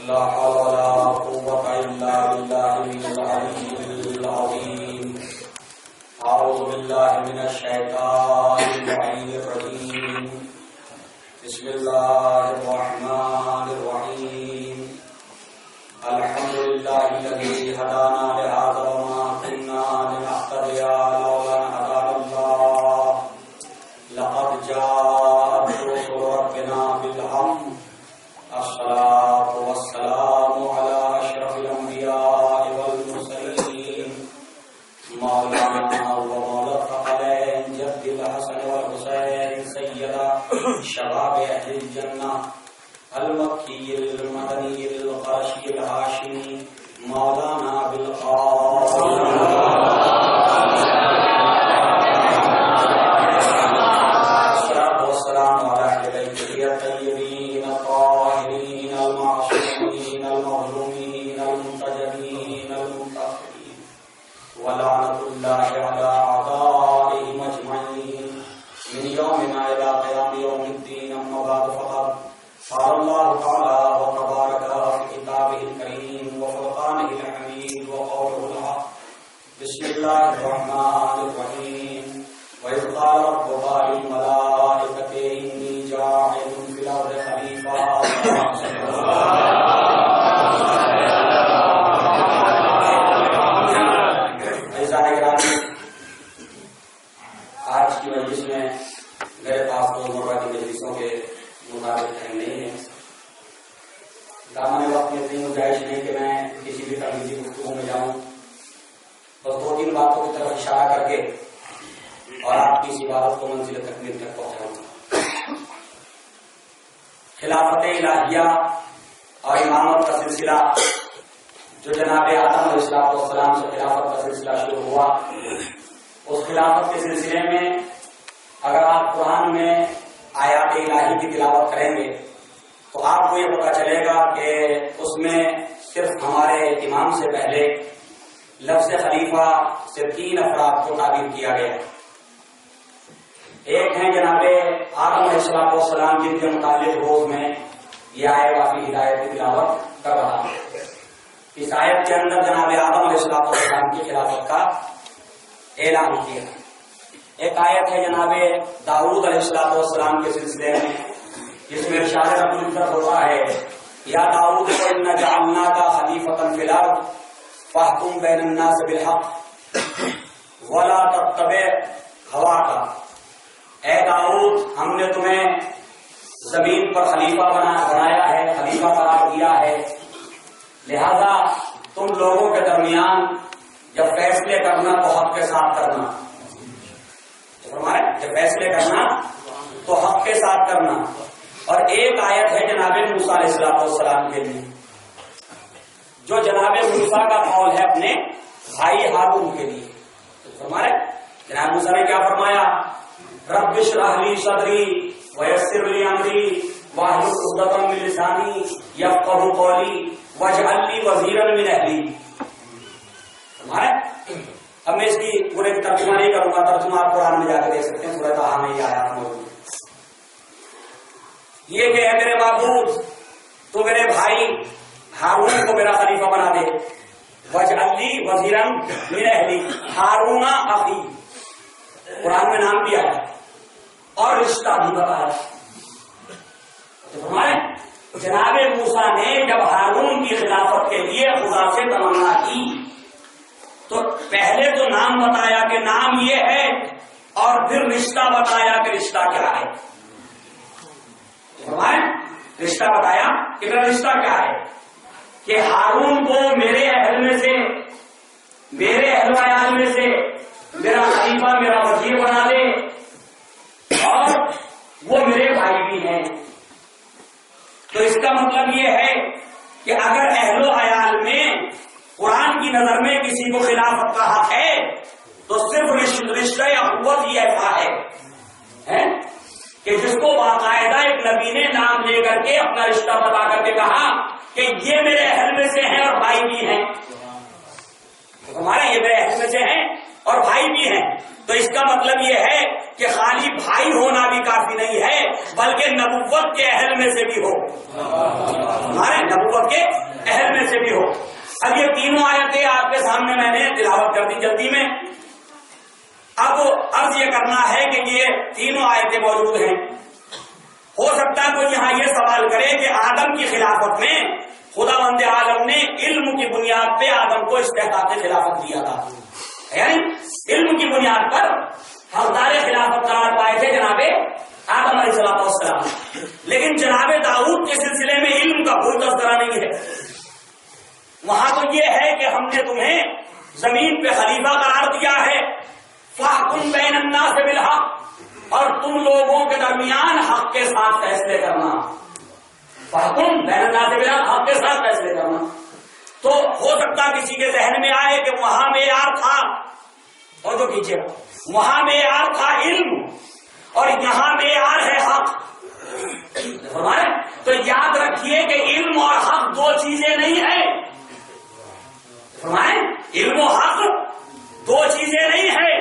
لا حول ولا قوة إلا بالله العلي العظيم. أعوذ بالله من الشيطان اللعين الرجيم. بسم الله الرحمن الرحيم. الحمد لله الذي هدانا لهذا وما كنا لنهتدي لولا أن هدانا الله. لقد جاءت رسل ربنا بالحق. الصلاة والسلام على أشرف الأنبياء والمرسلين مولانا ومولى الثقلين جد الحسن والحسين سيد شباب أهل الجنة المكي المدني القرشي الهاشمي مولانا بالقاسم الصلاة والسلام على أهل بيته الطيبين الطاهرين المعصومين المظلومين المنتجبين المنتصرين ولعنة الله على أعدائهم أجمعين من يومنا إلى قيام يوم الدين. أما بعد فقد قال الله تعالى وتبارك في كتابه الكريم وفرقانه الحميد وقوله الحق. بسم الله الرحمن الرحيم. وإذ قال ربك للملائكة إني جاعل في الأرض خليفة. آج کی مجلس میں میرے پاس روزمرہ کی مجلسوں کے مطابق ٹائم نہیں ہے. دامن وقت میں اتنی گنجائش نہیں کہ میں کسی بھی تقریبی گفتگو میں جاؤں. بس دو تین باتوں کی طرف اشارہ کر کے اور آپ کی اس عبادت کو منزل تکمیل تک پہنچاؤں گا. خلافت الہیہ اور امامت کا سلسلہ جو جناب آدم علیہ السلام سے خلافت کا سلسلہ شروع ہوا، اس خلافت کے سلسلے میں اگر آپ قرآن میں آیات الہی کی تلاوت کریں گے تو آپ کو یہ پتا چلے گا کہ اس میں صرف ہمارے امام سے پہلے لفظ خلیفہ سے 3 افراد کو تعبیر کیا گیا. ایک ہیں جناب آدم علیہ السلام جن کے متعلق روز میں یہ آئے کافی ہدایت کی تلاوت کر رہا ہے. اس آیت کے اندر جناب آدم علیہ السلام کی خلافت کا اعلان کیا. ایک آیت ہے جناب داؤد علیہ السلام کے سلسلے میں جس میں ارشاد رب العزت ہوتا ہے یا داؤد انا جعلناک خلیفۃ فی الارض فاحکم بین الناس بالحق ولا تتبع ہواک. اے داؤد ہم نے تمہیں زمین پر خلیفہ بنایا ہے، خلیفہ قرار دیا ہے، لہذا تم لوگوں کے درمیان جب فیصلے کرنا تو حق کے ساتھ کرنا. جب فیصلے کرنا تو حق کے ساتھ کرنا. اور ایک آیت ہے جناب موسیٰ علیہ السلام کے لیے جو جناب موسیٰ کا قول ہے اپنے بھائی ہارون کے لیے. جناب موسیٰ نے کیا فرمایا؟ رب اشرح لی صدری ویسر لی امری واحلل عقدۃ من لسانی یفقہوا قولی واجعل لی وزیرا من اہلی. اب میں اس کی پورے ترجمہ نہیں کروں گا، ترجمہ آپ قرآن میں جا کے دیکھ سکتے ہیں، سورہ طٰہٰ میں یہ آیات موجود ہے. یہ کہ اے میرے معبود تو میرے بھائی ہارون کو میرا خلیفہ بنا دے. واجعل لی وزیرا من اہلی ہارون اخی. قرآن میں نام دیا ہے اور رشتہ بھی بتایا. ہمارے جناب موسیٰ نے جب ہارون کی خلافت کے لیے خدا سے تمنا کی تو پہلے تو نام بتایا کہ نام یہ ہے اور پھر رشتہ بتایا کہ رشتہ کیا ہے. رشتہ بتایا کہ میرا رشتہ کیا ہے کہ ہارون کو میرے اہل میں سے، میرے اہل عیال میں سے میرا خلیفہ، میرا وزیر بنا دے اور وہ میرے بھائی بھی ہیں. تو اس کا مطلب یہ ہے کہ اگر اہل و عیال میں قرآن کی نظر میں کسی کو خلافت کا حق ہے تو صرف رشتہ یا قوت ہی ایسا ہے کہ جس کو باقاعدہ ایک نبی نے نام لے کر کے اپنا رشتہ بتا کر کے کہا کہ یہ میرے اہل میں سے ہیں اور بھائی بھی ہیں. ہمارے یہ میرے اہل میں سے ہیں اور بھائی بھی ہیں. تو تو اس کا مطلب یہ ہے کہ خالی بھائی ہونا بھی کافی نہیں ہے بلکہ نبوت کے اہل میں سے بھی ہو، ہمارے نبوت کے اہل میں سے بھی ہو۔ اب یہ تینوں آیتیں آپ کے سامنے میں نے تلاوت کر دی جلدی میں۔ اب عرض یہ کرنا ہے کہ یہ تینوں آیتیں موجود ہیں۔ ہو سکتا ہے کوئی یہاں یہ سوال کرے کہ آدم کی خلافت میں خداوند عالم نے علم کی بنیاد پہ آدم کو استحقاق خلافت دیا تھا، یعنی علم کی بنیاد پر حقدار خلافت قرار پائے تھے جناب آدم علیہ السلام، لیکن جناب داؤد کے سلسلے میں علم کا کوئی تذکرہ نہیں ہے۔ وہاں تو یہ ہے کہ ہم نے تمہیں زمین پہ خلیفہ قرار دیا ہے، فاحکم بین الناس بالحق، اور تم لوگوں کے درمیان حق کے ساتھ فیصلے کرنا، فاحکم بین الناس بالحق، حق کے ساتھ فیصلے کرنا۔ تو ہو سکتا کسی کے ذہن میں آئے کہ وہاں معیار تھا، اور جو کیجیے وہاں معیار تھا علم اور یہاں معیار ہے حق، تو یاد رکھیے کہ علم اور حق دو چیزیں نہیں ہیں، علم و حق دو چیزیں نہیں ہیں۔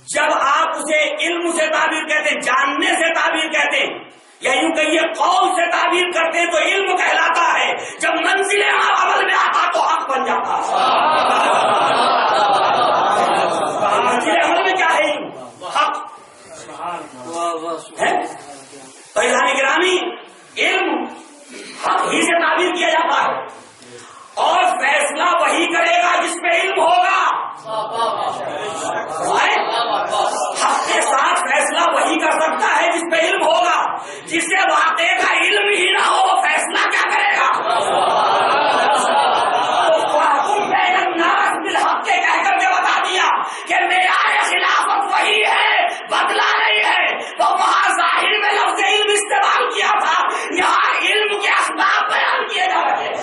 جب آپ اسے علم سے تعبیر کہتے ہیں، جاننے سے تعبیر کہتے ہیں، یا یوں کہیے قول سے تعبیر کرتے ہیں تو علم کہلاتا ہے، جب منزل عمل میں آتا تو حق بن جاتا منزل عمل میں کیا ہے؟ علم، حق ہے۔ تو اعلان گرامی علم حق ہی سے تعبیر کیا جاتا ہے، اور فیصلہ وہی کرے گا جس پہ علم ہوگا، حق کے ساتھ فیصلہ وہی کر سکتا ہے جس پہ علم ہوگا، جسے واقعے کا علم ہی نہ ہو وہ فیصلہ کیا کرے گا؟ بالحق کے کہہ کر کے بتا دیا کہ معیار خلافت وہی ہے، بدلا نہیں ہے۔ تو وہاں ظاہر میں لفظ علم استعمال کیا تھا، یہاں علم کے اسباب بیان کیے جا رہے ہیں۔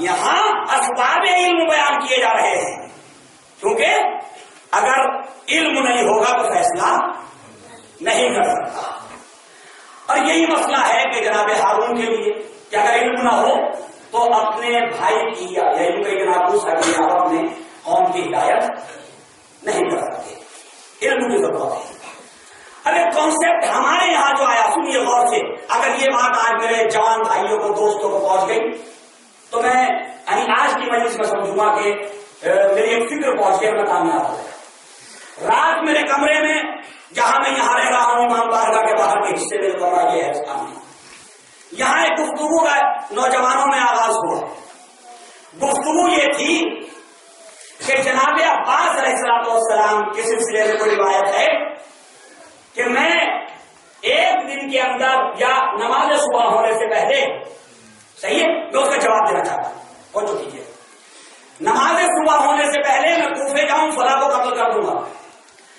یہاں اسباب علم بیان کیے جا رہے ہیں، کیونکہ اگر علم نہیں ہوگا تو فیصلہ نہیں کر سکتا۔ اور یہی مسئلہ ہے کہ جناب ہارون کے لیے کہ اگر علم نہ ہو تو اپنے بھائی کی یا علم کے جناب آپ اپنے قوم کی ہدایت نہیں کر سکتے، علم کی ضرورت ہے۔ ارے کانسیپٹ ہمارے یہاں جو آیا، سنیے غور سے، اگر یہ بات آج میرے جوان بھائیوں کو دوستوں کو پہنچ گئی تو میں آج کی مجلس میں سمجھوں گا کہ میری ایک فکر پہنچ گئی، میں کامیاب ہو گیا۔ رات میرے کمرے میں جہاں میں یہاں رہ رہا ہوں، امام بارگاہ کے باہر کے حصے میں کمرہ یہ ہے سامنے، یہاں ایک گفتگو کا نوجوانوں میں آغاز ہوا۔ گفتگو یہ تھی کہ جناب عباس علیہ السلام کے سلسلے میں کوئی روایت ہے کہ میں ایک دن کے اندر یا نماز صبح ہونے سے پہلے، صحیح ہے، میں اس کا جواب دینا چاہتا ہوں، اور جو کیجیے، نماز صبح ہونے سے پہلے میں کوفے جاؤں فلاں کو قتل کر دوں گا،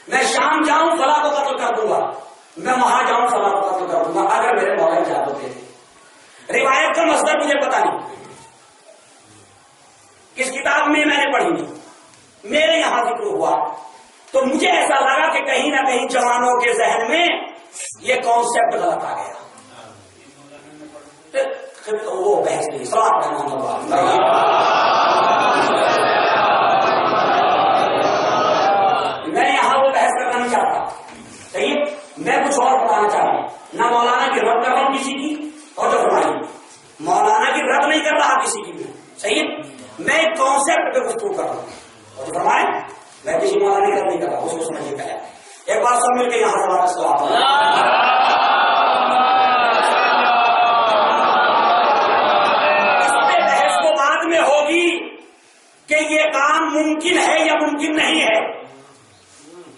میں شام جاؤں فلاں کو قتل کر دوں گا، میں وہاں جاؤں فلاں کو قتل کر دوں گا، اگر میرے مولا اجازت ہوتے تھے۔ روایت کا مصدر مجھے پتا نہیں، کس کتاب میں نے پڑھی نہیں، میرے یہاں ذکر ہوا تو مجھے ایسا لگا کہ کہیں نہ کہیں جوانوں کے ذہن میں یہ کانسیپٹ غلط آ گیا۔ وہ بحث نہیں، سوال ہے محمد، میں یہاں وہ بحث کرنا نہیں چاہتا، صحیح، میں کچھ اور بتانا چاہتا ہوں، نہ مولانا کی رد کر رہا ہوں کسی کی، اور جو ہماری مولانا کی رد نہیں کر رہا کسی کی بھی، صحیح، میں ایک کانسیپٹ پہ گفتگو کر رہا ہوں، اور فرمائیں میں کسی مولانا کی رد نہیں کر رہا، اس کو سمجھیے پہلے ایک بار سب مل کے یہاں بحث کو بعد میں ہوگی کہ یہ کام ممکن ہے یا ممکن نہیں ہے،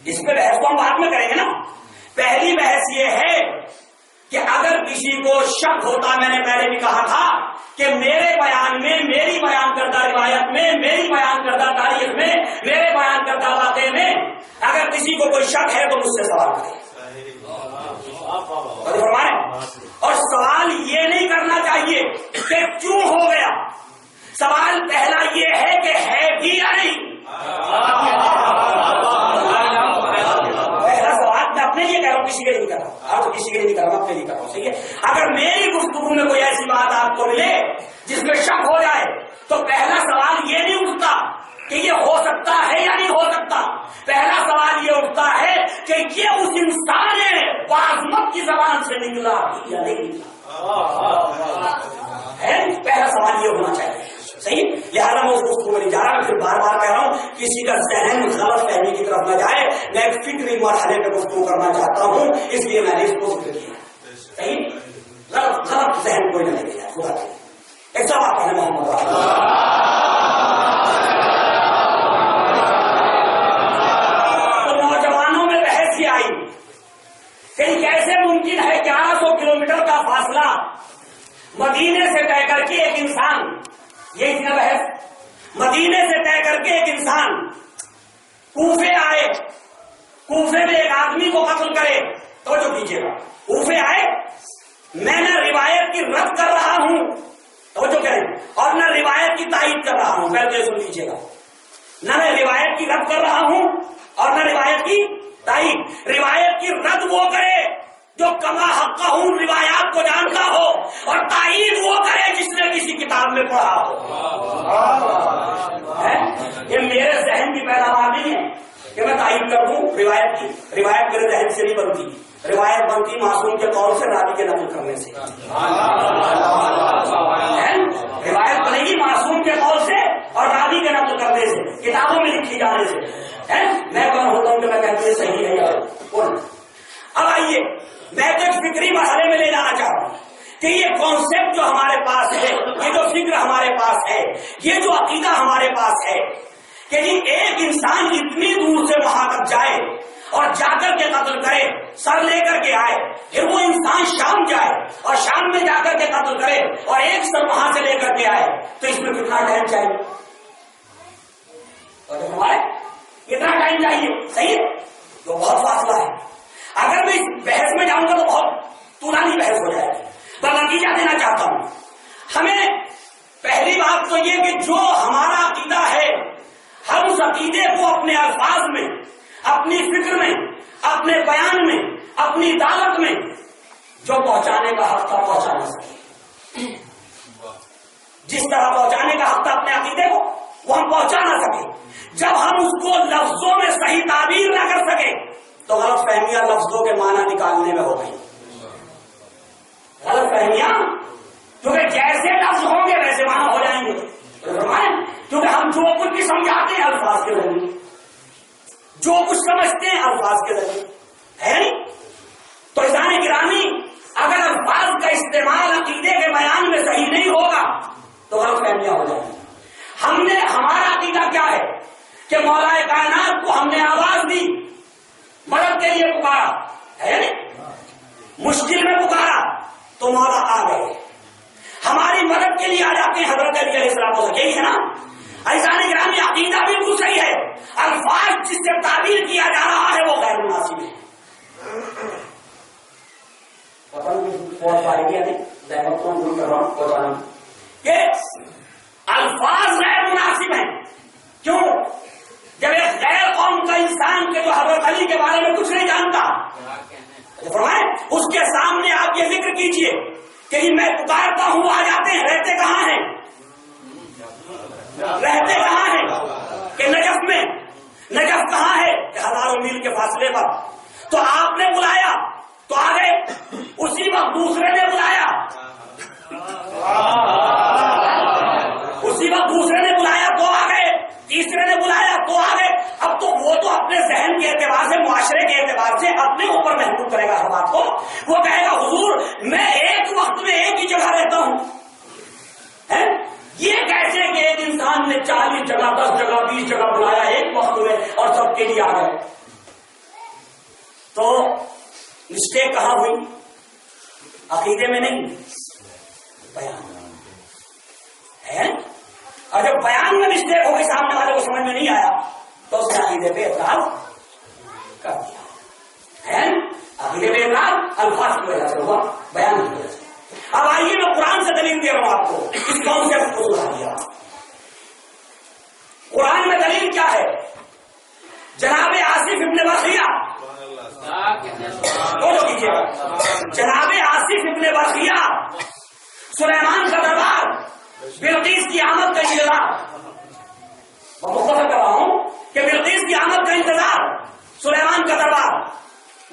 اس پہ بحث کو ہم بعد میں کریں گے نا۔ پہلی بحث یہ ہے کہ اگر کسی کو شک ہوتا، میں نے پہلے بھی کہا تھا کہ میرے بیان میں، میری بیان کردہ روایت میں، میری بیان کردہ تاریخ میں، میرے بیان کردہ واقعے میں اگر کسی کو کوئی شک ہے تو مجھ سے سوال کرے، اور سوال یہ نہیں کرنا چاہیے کہ کیوں ہو گیا، سوال پہلا یہ ہے کہ ہے بھی یا نہیں۔ پہلا سوال میں اپنے لیے کہہ رہا ہوں، کسی کے لیے نہیں کر رہا، اور تو کسی کے لیے نہیں کر رہا، میں اپنے لیے کر رہا ہوں، صحیح ہے؟ اگر میری گفتگو میں کوئی ایسی بات آپ کو ملے جس میں شک ہو جائے تو پہلا سوال یہ نہیں اٹھتا کہ یہ ہو سکتا ہے یا نہیں ہو سکتا، پہلا سوال یہ اٹھتا ہے کہ یہ اس انسان باعظمت کی زبان سے نکلا یا نہیں نکلا ہے، پہلا سوال یہ ہونا چاہیے، صحیح؟ لہٰذا میں اس گفتگو میں نہیں جا رہا، میں پھر بار بار کہہ رہا ہوں کسی کا ذہن غلط فہمی کی طرف نہ جائے، میں ایک فکری مرحلے پہ گفتگو کرنا چاہتا ہوں، اس لیے میں نے اس کو ذکر کیا، صحیح؟ غلط ذہن کوئی نہ لے جائے، خدا کے ایک سوال ہے محمد کیسے ممکن ہے 1100 کلومیٹر کا فاصلہ مدینے سے طے کر کے ایک انسان، یہ اتنا بحث، مدینے سے طے کر کے ایک انسان کوفے آئے، کوفے میں ایک آدمی کو قتل کرے، تو جو دیجیے گا کوفے آئے، میں نہ روایت کی رد کر رہا ہوں، تو جو کریں، اور نہ روایت کی تائید کر رہا ہوں، پہلے سن لیجیے گا، نہ میں روایت کی رد کر رہا ہوں اور نہ روایت کی تائید، روایت کی رد وہ کرے جو کما حقہ روایات کو جانتا ہو، اور تائید وہ کرے جس نے کسی کتاب میں پڑھا ہو۔ یہ میرے ذہن کی پیداوار نہیں ہے کہ میں تائید کر دوں روایت کی، روایت میرے ذہن سے نہیں بنتی، روایت بنتی معصوم کے قول سے، راوی کے نقل کرنے سے، روایت بنے گی معصوم کے قول سے اور راوی کے نقل کرنے سے، کتابوں میں لکھی جانے سے، میں کون ہوتا ہوں کہ میں کہتی ہوں صحیح ہے یا کون؟ اب آئیے میں ایک فکری مرحلے میں لے جانا چاہتا ہوں کہ یہ کانسیپٹ جو ہمارے پاس ہے، یہ جو فکر ہمارے پاس ہے، یہ جو عقیدہ ہمارے پاس ہے کہ جی ایک انسان اتنی دور سے وہاں تک جائے اور جا کر کے قتل کرے، سر لے کر کے آئے، پھر وہ انسان شام جائے اور شام میں جا کر کے قتل کرے اور ایک سر وہاں سے لے کر کے آئے، تو اس میں کتنا ٹائم چاہیے؟ کتنا ٹائم چاہیے؟ صحیح ہے، تو بہت فاصلہ ہے۔ اگر میں اس بحث میں جاؤں گا تو بہت طولانی بحث ہو جائے گی، پر نتیجہ دینا چاہتا ہوں، ہمیں پہلی بات تو یہ کہ جو ہمارا عقیدہ ہے، ہم اس عقیدے کو اپنے الفاظ میں، اپنی فکر میں، اپنے بیان میں، اپنی دعوت میں جو پہنچانے کا حق تھا پہنچا نہ سکے، جس طرح پہنچانے کا حق تھا اپنے عقیدے کو وہ ہم پہنچا نہ سکے، جب ہم اس کو لفظوں میں صحیح تعبیر نہ کر سکے تو غلط فہمیاں لفظوں کے معنی نکالنے میں ہو گئی، غلط فہمیاں، کیونکہ جیسے لفظ ہوں گے ویسے معنی ہو جائیں گے، کیونکہ ہم جو کچھ بھی سمجھاتے ہیں الفاظ کے ذریعے، جو کچھ سمجھتے ہیں الفاظ کے ذریعے ہے نہیں، تو عزیزان گرامی اگر الفاظ کا استعمال عقیدے کے بیان میں صحیح نہیں ہوگا تو غلط فہمیاں ہو جائیں گی۔ ہمارا عقیدہ کیا ہے کہ مولا کائنات کو ہم نے آواز دی، مدد کے لیے پکارا ہے نہیں، مشکل میں پکارا تو مولا آ گئے، ہماری مدد کے لیے آ جاتے ہیں حضرت علی علیہ السلام، یہی ہے نا؟ عزیزان گرامی عقیدہ بالکل صحیح ہے، الفاظ جس سے تعبیر کیا جا رہا ہے وہ غیر مناسب ہے۔ کہ الفاظ غیر مناسب ہیں، کیوں؟ جب ایک غیر قوم کا انسان کے جو حضرت علی کے بارے میں کچھ نہیں جانتا، فرمائیں اس کے سامنے آپ یہ ذکر کیجئے کہ میں پکارتا ہوں آ جاتے ہیں، رہتے کہاں ہیں؟ رہتے کہاں ہیں؟ کہ نجف میں، نجف کہاں ہے؟ کہ ہزاروں میل کے فاصلے پر، تو آپ نے بلایا تو آ گئے، اسی وقت دوسرے نے بلایا، اسی وقت دوسرے نے بلایا تو آ گئے، تیسرے نے بلایا تو آ گئے۔ اب تو وہ تو اپنے ذہن کے اعتبار سے، معاشرے کے اعتبار سے اپنے اوپر محدود کرے گا ہر بات کو، وہ کہے گا حضور میں ایک وقت میں ایک ہی جگہ رہتا ہوں، یہ کیسے کہ ایک انسان نے 40 جگہ 10 جگہ 20 جگہ بلایا ایک وقت میں اور سب کے لیے آ گئے؟ تو مسٹیک کہاں ہوئی؟ عقیدے میں نہیں، بیان ہے، اور جب بیان میں مسٹیک ہو گئی، سامنے والے کو سمجھ میں نہیں آیا تو اس نے عقیدے پہ اعتراض کر دیا ہے، عقیدے پہ اعتراض الفاظ کی وجہ سے ہوا، بیان کی وجہ سے۔ اب آئیے میں قرآن سے دلیل دے رہا ہوں آپ کو، اس کانسیپٹ کو سنا دیا۔ قرآن میں دلیل کیا ہے؟ جناب آصف ابن برخیہ جو کیجیے گا جناب آصف ابن برقیہ سلیمان کا دربار بلقیس کی آمد کا انتظار، میں مختصر کر رہا ہوں کہ بلقیس کی آمد کا انتظار، سلیمان کا دربار،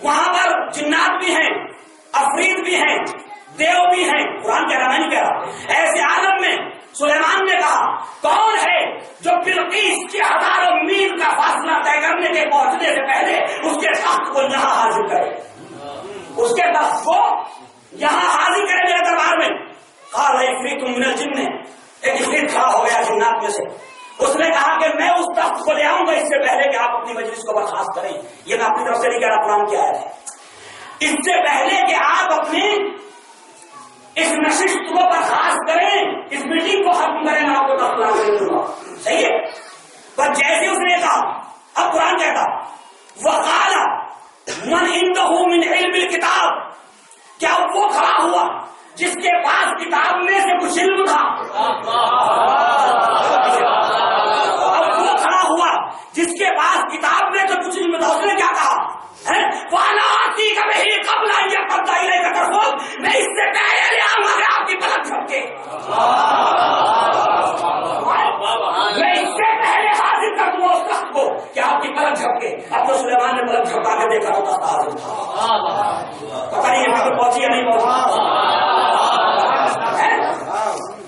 وہاں پر جنات بھی ہیں، افرید بھی ہیں، دیو بھی ہیں، قرآن کہہ رہا میں نہیں کہہ رہا، ایسے عالم میں سلیمان نے کہا کون ہے جو بلقیس کے ہزاروں میل کا فاصلہ طے کرنے کے پہنچنے سے پہلے اس کے تخت کو یہاں حاضر کرے، اس کے تخت کو یہاں حاضر کرے میرے دربار میں۔ قال عفریت من الجن، ایک عفریت کھڑا ہو گیا جنات میں سے، اس نے کہا کہ میں اس تخت کو لے آؤں گا اس سے پہلے کہ آپ اپنی مجلس کو برخاست کریں۔ یہ میں اپنی طرف سے نہیں کہہ رہا، قرآن کی آیت ہے، اس سے پہلے کہ آپ اپنی اس نشست کو برخاست کریں، اس میٹنگ کو ختم کریں، میں آپ کو تخت لا کے دوں گا۔ صحیح ہے، پر جیسے اس نے کہا، اب قرآن کہتا وقال من عنده من علم الکتاب، کیا وہ کھڑا ہوا جس کے پاس کتاب میں سے کچھ علم تھا؟ اب وہ کھڑا ہوا جس کے پاس کتاب میں تو کچھ علم تھا، اس نے کیا کہا؟ قبل میں اس سے پہلے لے آؤں گا آپ کی پلک جھپکے، میں اس سے پہلے حاضر کر دوں اس تخت کو کہ آپ کی پلک جھپکے۔ اب تو سلیمان نے پلک جھپکا کے دیکھا تو تخت حاضر تھا، پتہ نہیں یہ پہنچی یا نہیں پہنچی۔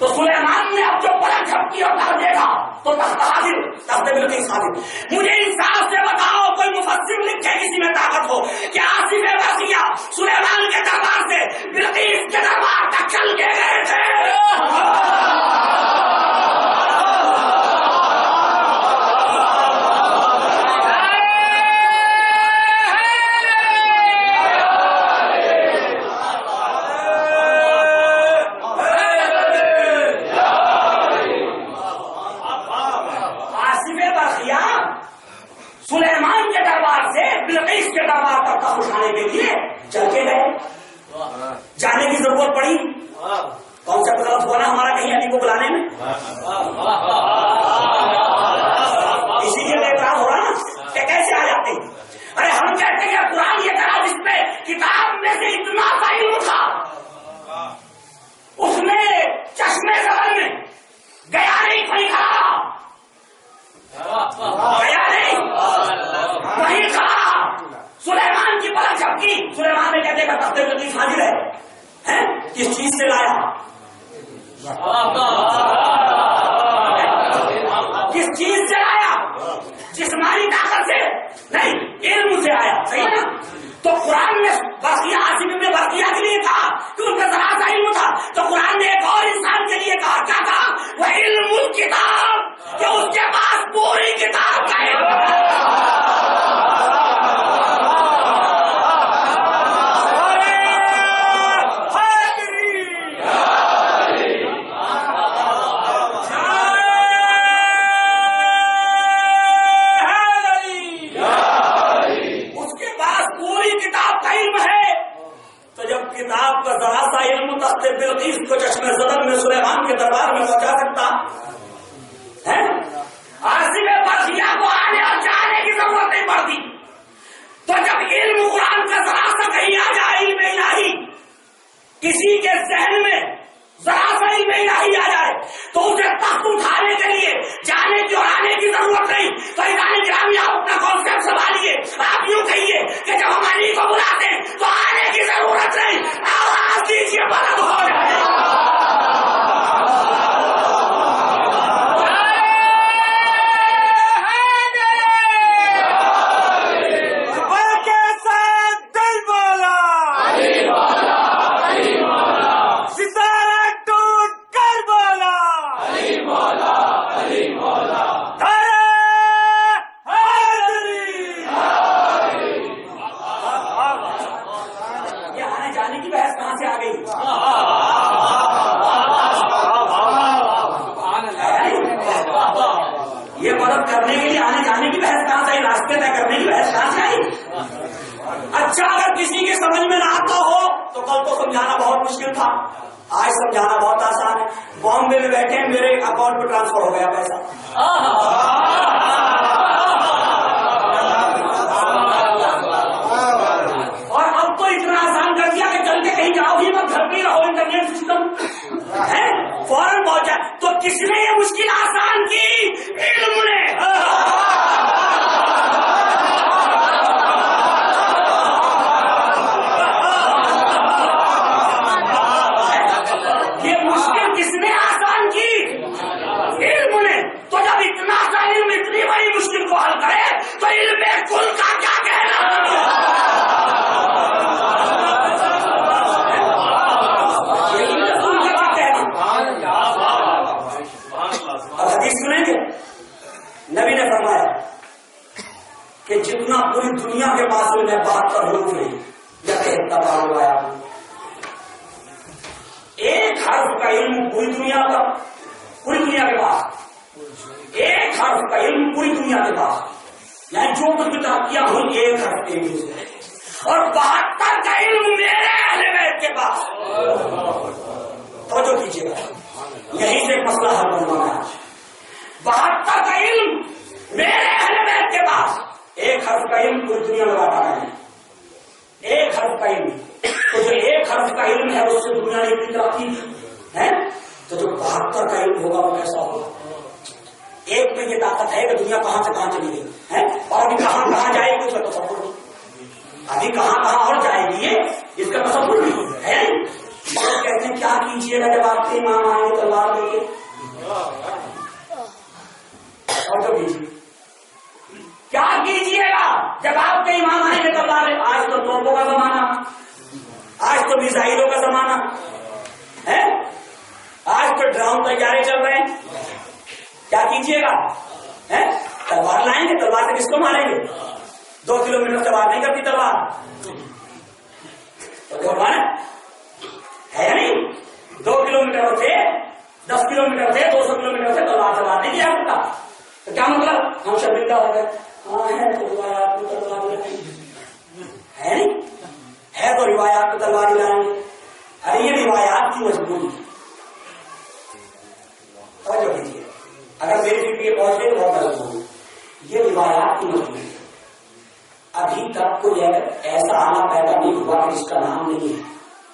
تو سلیمان نے اب جو پلک جھپکی اور تخت دیکھا تو تخت حاضر، تخت بلقیس حاضر۔ مجھے انصاف سے بتاؤ کوئی مفسر لکھے کسی میں طاقت ہو کہ آصف برقیہ سلیمان کے دربار سے بلقیس کے دربار تک چل کے گئے تھے؟ سلیمان کے دربار سے بلقیس کے دربار تک تخت اٹھانے کے لیے چل کے گئے، جانے کی ضرورت پڑی، کون سا غلط ہوا نا ہمارا کہیں علی کو بلانے میں، اسی لیے اعتراض ہو رہا نا کہ کیسے آ جاتے ہیں۔ ارے ہم کہتے ہیں قرآن یہ کرا جس میں کتاب میں سے اتنا سا علم تھا، اس میں چشمے زبر میں گیا نہیں، کوئی کھڑا گیا نہیں، وہیں کھڑا، سلیمان کی پلک جھپکی، سلیمان نے کہتے ہیں تخت بلقیس حاضر ہے، کس چیز سے لایا؟ کس چیز سے آیا؟ جسمانی طاقت سے نہیں، علم سے آیا، صحیح نا؟ تو قرآن نے برقیہ آصف ابن برقیہ کے لیے کہا کہ ان کا ذرا سا علم تھا، تو قرآن نے ایک اور انسان کے لیے کہا، کیا کہا؟ وہ علم الکتاب، کہ اس کے پاس پوری کتاب کا علم۔ کتاب کا ذرا سا علم تخت بلقیس کو چشمے زدن میں سلیمان کے دربار میں پہنچا سکتا ہے؟ آصف برقیہ کو آنے اور جانے کی ضرورت نہیں پڑتی، تو جب علم قرآن کا ذرا سا کہیں آ جائے، علم الہی کسی کے ذہن میں ذرا سا علم الہی آ جائے تو اسے تخت اٹھانے کے لیے جانے کی اور آنے کی ضرورت نہیں۔ تو ایرانی گرامی آپ اپنا کانسیپٹ سنبھالیے، آپ یوں کہیے کہ جب ہم علی کو بلاتے ہیں تو آنے کی ضرورت نہیں، آواز دیجیے بلند ہو جائے۔ یہ مدد کرنے کے لیے آنے جانے کی بحث کہاں سے آئی؟ راستے طے کرنے کی بحث کہاں سے آئی؟ اچھا اگر کسی کے سمجھ میں نہ آتا ہو تو کل تو سمجھانا بہت مشکل تھا، آج سمجھانا بہت آسان ہے۔ بامبے میں بیٹھے میرے اکاؤنٹ میں ٹرانسفر ہو گیا پیسہ، کہ جتنا پوری دنیا کے پاس علم ہے 72 حروف نہیں یا 73 روایا. ایک حرف کا علم پوری دنیا کے پاس، ایک حرف کا علم پوری دنیا کے پاس، یعنی جو کچھ بھی ترقیاں ہوئی ایک حرف کے علم سے، اور 72 کا علم میرے اہل بیت کے پاس. توجہ کیجیے گا، یہیں سے مسئلہ حل ہونا ہے. 72 کا علم میرے اہل بیت کے پاس، ایک حرف کا علم پوری دنیا میں بانٹا نہیں. ایک حرف کا علم، تو جو ایک حرف کا علم ہے اس سے دنیا نے اتنی ترقی ہے، تو جو 72 کا علم ہوگا وہ کیسا ہوگا؟ ایک میں یہ طاقت ہے کہ دنیا کہاں سے کہاں چلی گئی ہے، اور ابھی کہاں کہاں جائے گی اس کا تصور نہیں. ابھی کہاں کہاں اور جائے گی اس کا تصور نہیں ہے. لوگ کہتے ہیں کیا کیجیے گا جب آپ کے امام آئیں گے تلوار لے کے، اور تو کیجیے کیا کیجیے گا جب آپ کے امام آئیں گے تلوار لے. آج تو توپوں کا زمانہ، آج تو میزائلوں کا زمانہ ہے، آج تو ڈرون تیارے چل رہے ہیں. کیا کیجیے گا؟ تلوار لائیں گے، تلوار سے کس کو ماریں گے؟ 2 کلومیٹر سے وار نہیں کرتی تلوار، ہے نہیں. 2 کلومیٹر سے 10 کلومیٹر سے 200 کلومیٹر سے تلوار سے وار نہیں کیا سکتا. تو کیا مطلب؟ ہم شرمندہ ہو گئے. ہاں ہے تو روایات کو تلوار ہے نہیں، ہے تو روایات کو تلوار لائیں گے. ارے یہ روایات کی مجبوری ہے. توجہ کیجیے، اگر میری فکر یہ پہنچ گئی تو بہت غلط ہوگی. یہ روایات کی مجبوری ہے. ابھی تک کوئی ایسا آنا پیدا نہیں ہوا کہ جس کا نام نہیں ہے،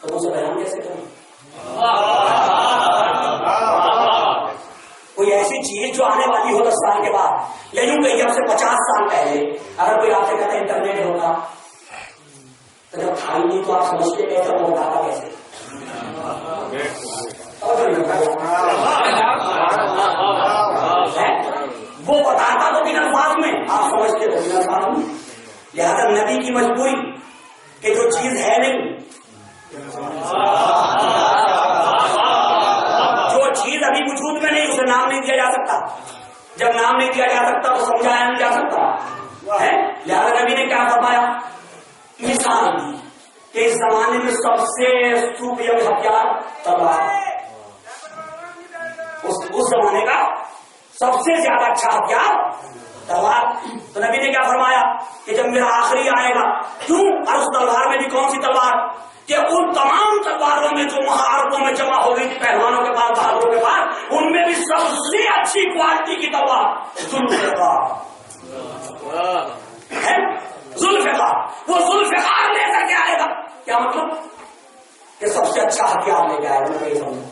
تو اسے بیان کیسے کریں؟ کوئی ایسی چیز جو آنے والی ہو 10 سال کے بعد، یا یوں کہیں اب سے 50 سال پہلے اگر کوئی آپ سے کہتا ہے انٹرنیٹ ہوگا، تو جب تھا ہی نہیں تو آپ سمجھتے کیسے وہ بتاتا کیسے؟ وہ بتاتا تو بن الفاظ میں، آپ سمجھتے تو بن الفاظ میں. لہذا نبی کی مجبوری کہ جو چیز ہے نہیں، جو چیز ابھی وجود میں نہیں، اسے نام نہیں دیا جا سکتا. جب نام نہیں دیا جا سکتا تو سمجھایا نہیں جا سکتا ہے. لہذا نبی نے کیا فرمایا؟ مثال دی کہ اس زمانے میں سب سے سپر ہتھیار تلوار، اس زمانے کا سب سے زیادہ اچھا ہتھیار تلوار. تو نبی نے کیا فرمایا کہ جب میرا آخری آئے گا، کیوں؟ اور اس تلوار میں بھی کون سی تلوار؟ کہ ان تمام تلواروں میں جو مہارتوں میں جمع ہو گئی تھی پہلوانوں کے پاس، بہادروں کے پاس، ان میں بھی سب سے اچھی کوالٹی کی تلوار ذوالفقار ہے. ذوالفقار، وہ ذوالفقار لے کر کے آئے گا. کیا مطلب؟ کہ سب سے اچھا ہتھیار لے کے آئے گا. نہیں سمجھے؟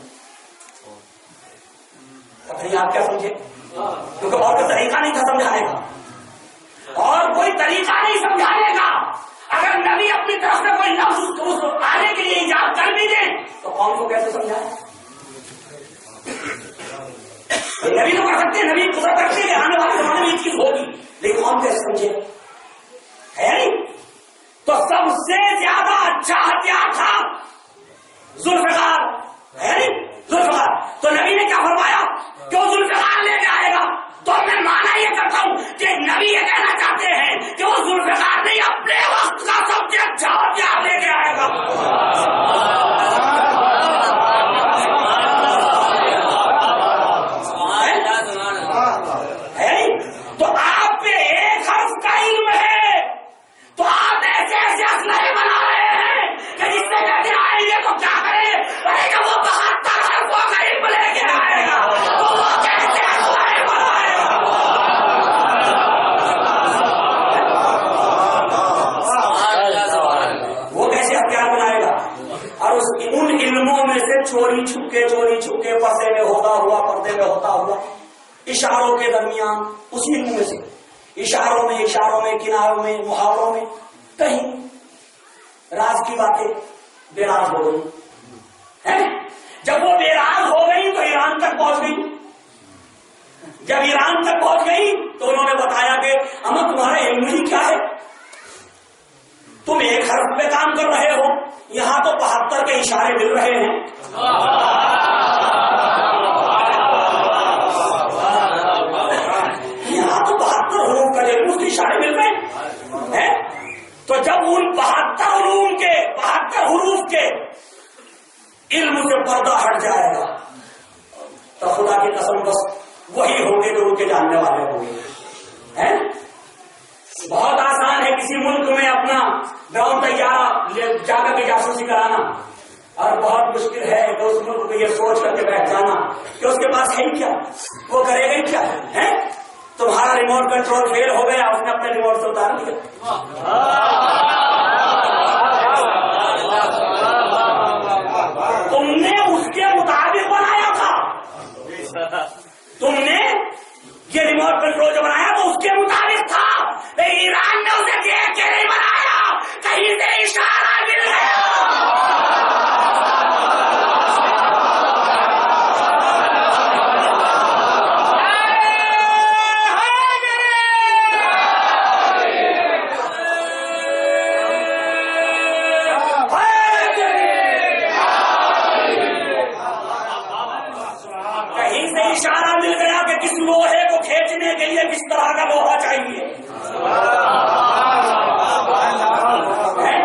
آپ کیا سمجھے؟ کیونکہ اور کوئی طریقہ نہیں تھا سمجھانے کا، اور کوئی طریقہ نہیں سمجھانے کا. اگر نبی اپنی طرف سے کوئی لفظ آنے کے لیے ایجاد کر بھی دیں تو قوم کو کیسے سمجھائے؟ نبی تو کر سکتے ہیں، نبی قدرت رکھتے ہیں آنے والے زمانے میں یہ چیز ہوگی، لیکن قوم کیسے سمجھے؟ ہے نہیں. تو سب سے زیادہ اچھا ہتھیار تھا ذوالفقار، ہے نہیں ذوالفقار. تو نبی نے کیا فرمایا کہ وہ ذوالفقار لے کے آئے گا. تو میں مانا یہ کرتا ہوں کہ نبی یہ کہنا چاہتے ہیں کہ وہ ذوالفقار نہیں، اپنے وقت کا سب سے اچھا ہتھیار لے کے آئے گا. تو آپ پہ ایک حرف کا علم ہے، تو آپ ایسے ایسے اسلحے بنا رہے ہیں کہ جس سے کہتے آئیں گے تو کیا کریں؟ ارے کہ وہ 72 حرفوں کا علم لے کے آئے گا تو وہ کیسے اسلحے بنائے گا؟ وہ کیسے ہتھیار بنائے گا؟ اور ان علموں میں سے چوری چھپکے پردے میں ہوتا ہوا اشاروں کے درمیان، اسی علم میں سے اشاروں میں کناروں میں محاوروں میں کہیں راز کی باتیں بے راز ہو گئی. جب وہ بے راز ہو گئی تو ایران تک پہنچ گئی. جب ایران تک پہنچ گئی تو انہوں نے بتایا کہ اما تمہارا علم ہی کیا ہے؟ تم ایک حرف پہ کام کر رہے ہو، یہاں تو 72 کے اشارے مل رہے ہیں. یہاں تو 72 حروف کا علم، اس کے اشارے مل رہے ہیں. علم سے پردہ ہٹ جائے گا تو خدا کی قسم بس وہی ہوگے جو ان کے جاننے والے ہوں گے. بہت آسان ہے کسی ملک میں اپنا ڈرون طیارہ جا کر کے جاسوسی کرانا، اور بہت مشکل ہے کہ اس ملک کو یہ سوچ کر کے بیٹھ جانا کہ اس کے پاس ہے کیا، وہ کرے گا کیا ہے. تمہارا ریموٹ کنٹرول فیل ہو گیا، اس نے اپنے ریموٹ سے اتار دیا. تم نے اس کے مطابق بنایا تھا، تم نے یہ ریموٹ کنٹرول جو بنایا تو اس کے مطابق تھا، لیکن ایران نے اسے دیکھ کے نہیں بنایا، کہیں سے اشارہ مل گیا. اشارہ مل گیا کہ کس لوہے کو کھینچنے کے لیے کس طرح کا لوہا چاہیے،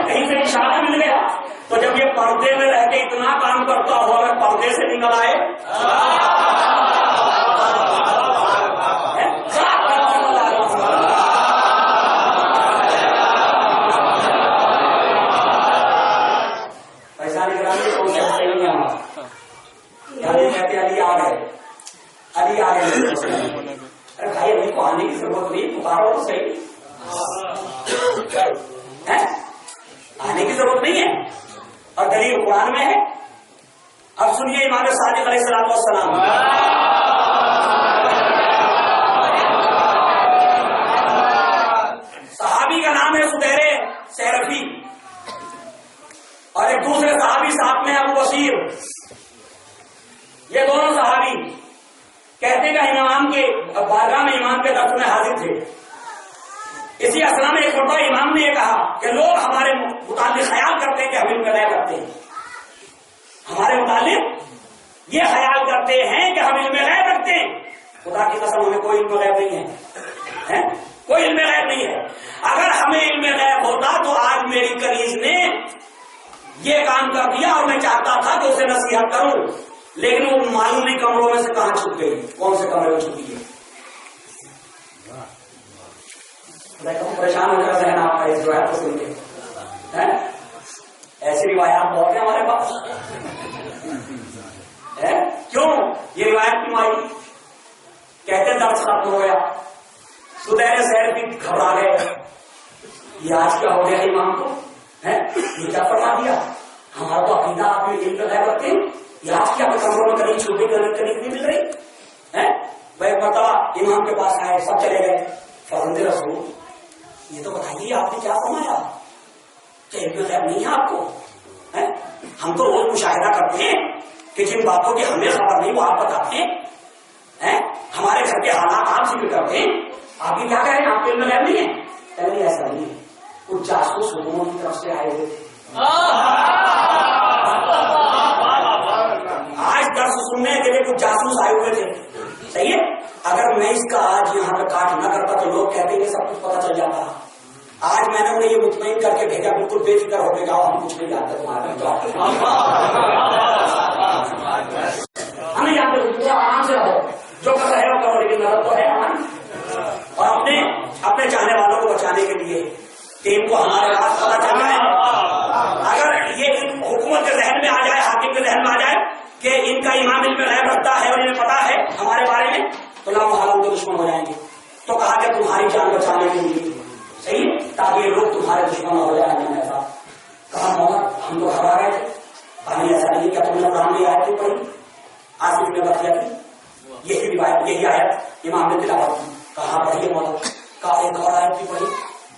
کہیں سے اشارہ مل گیا. تو جب یہ پردے میں رہ کے اتنا کام کرتا ہو، اگر پردے سے نکل آئے پیسہ نکلانے کو کہتے علی آ گئے، ابھی آ گئے. ارے بھائی ابھی کو آنے کی ضرورت نہیں، پکارو تو صحیح، آنے کی ضرورت نہیں ہے. اور دلیل قرآن میں ہے. اب سنیے امام صادق علیہ الصلوۃ والسلام، صحابی کا نام ہے سدیر سیرفی، اور ایک دوسرے صحابی صاحب میں ابو بصیر. یہ دونوں صحابی کہتے کہ امام کے بارگاہ میں امام کے درس میں حاضر تھے. اسی اثنا میں ایک مرتبہ امام نے یہ کہا کہ لوگ ہمارے متعلق خیال کرتے ہیں کہ ہم علم غیب رکھتے ہیں، ہمارے متعلق یہ خیال کرتے ہیں کہ ہم علم غیب رکھتے ہیں. خدا کی قسم ہمیں کوئی علم غیب نہیں ہے، کوئی علم غیب نہیں ہے. اگر ہمیں علم غیب ہوتا تو آج میری کنیز نے یہ کام کر دیا اور میں چاہتا تھا کہ اسے نصیحت کروں، لیکن وہ معلوم نہیں کمروں میں سے کہاں چھپ گئی، کون سے کمرے میں چھپی ہے. پریشان ہو کر ذہن آپ کا اس روایت کو سن کے. ایسی روایات بہت ہیں ہمارے پاس. کیوں یہ روایت کیوں آئی؟ کہتے درس ختم ہو گیا، سدیر سیر بھی گھبرا گئے، یہ آج کیا ہو گیا امام کو، یہ کیا فرما دیا، ہمارا تو عقیدہ آپ نے علم غیب رکھتے ہیں، یہ آج کیا کمروں میں کہیں چھوٹی کہیں نہیں مل رہی ہے. وہ ایک مرتبہ امام کے پاس آئے، سب چلے گئے. فرزند رسول یہ تو بتائیے آپ نے کیا فرمایا کہ علم غیب نہیں ہے آپ کو؟ ہم تو روز مشاہدہ کرتے ہیں کہ جن باتوں کی ہمیں خبر نہیں وہ آپ بتاتے ہیں، ہمارے گھر کے حالات آپ ذکر کرتے ہیں، آپ یہ کیا کہہ رہے ہیں آپ کو علم غیب نہیں ہے؟ پہلے ایسا نہیں ہے، کچھ جاسوس حکومت کی طرف سے آئے ہوئے تھے. آج درس سننے کے لیے کچھ جاسوس آئے ہوئے تھے. صحیح ہے، اگر میں اس کا آج یہاں پہ کاٹ نہ کرتا تو لوگ کہتے ہیں کہ سب کچھ پتا چل جاتا. آج میں نے انہیں یہ مطمئن کر کے بھیجا، بالکل بے فکر ہو کے جاؤ، ہم کچھ نہیں جانتے تمہارے، ہم نہیں جانتے، آرام سے رہو، جو کر رہے ہو کرو، لیکن نظر تو ہے ہماری. اور اپنے چاہنے والوں کو بچانے کے لیے کہ ان کو ہمارے پاس پتا چل جائے. اگر یہ حکومت کے ذہن میں آ جائے، حاکم کے ذہن میں آ جائے کہ ان کا امام علم غیب رکھتا ہے اور انہیں پتا ہے ہمارے بارے میں، تو لا محال کے دشمن ہو جائیں گے. تو کہا کہ تمہاری جان بچانے کے لیے، صحیح، تاکہ یہ لوگ تمہارے دشمن ہو جائیں. میں نے ایسا کہا مولا ہم تو ہرا رہے تھے. کہانی ایسا نہیں، کیا تم نے قرآن میں آیت پڑھی؟ آصف نے بتایا کہ یہی روایت، یہی آیت امام نے تلاوت کی. کہاں پڑھی مولا؟ کہا ایک اور آیت بھی پڑھی،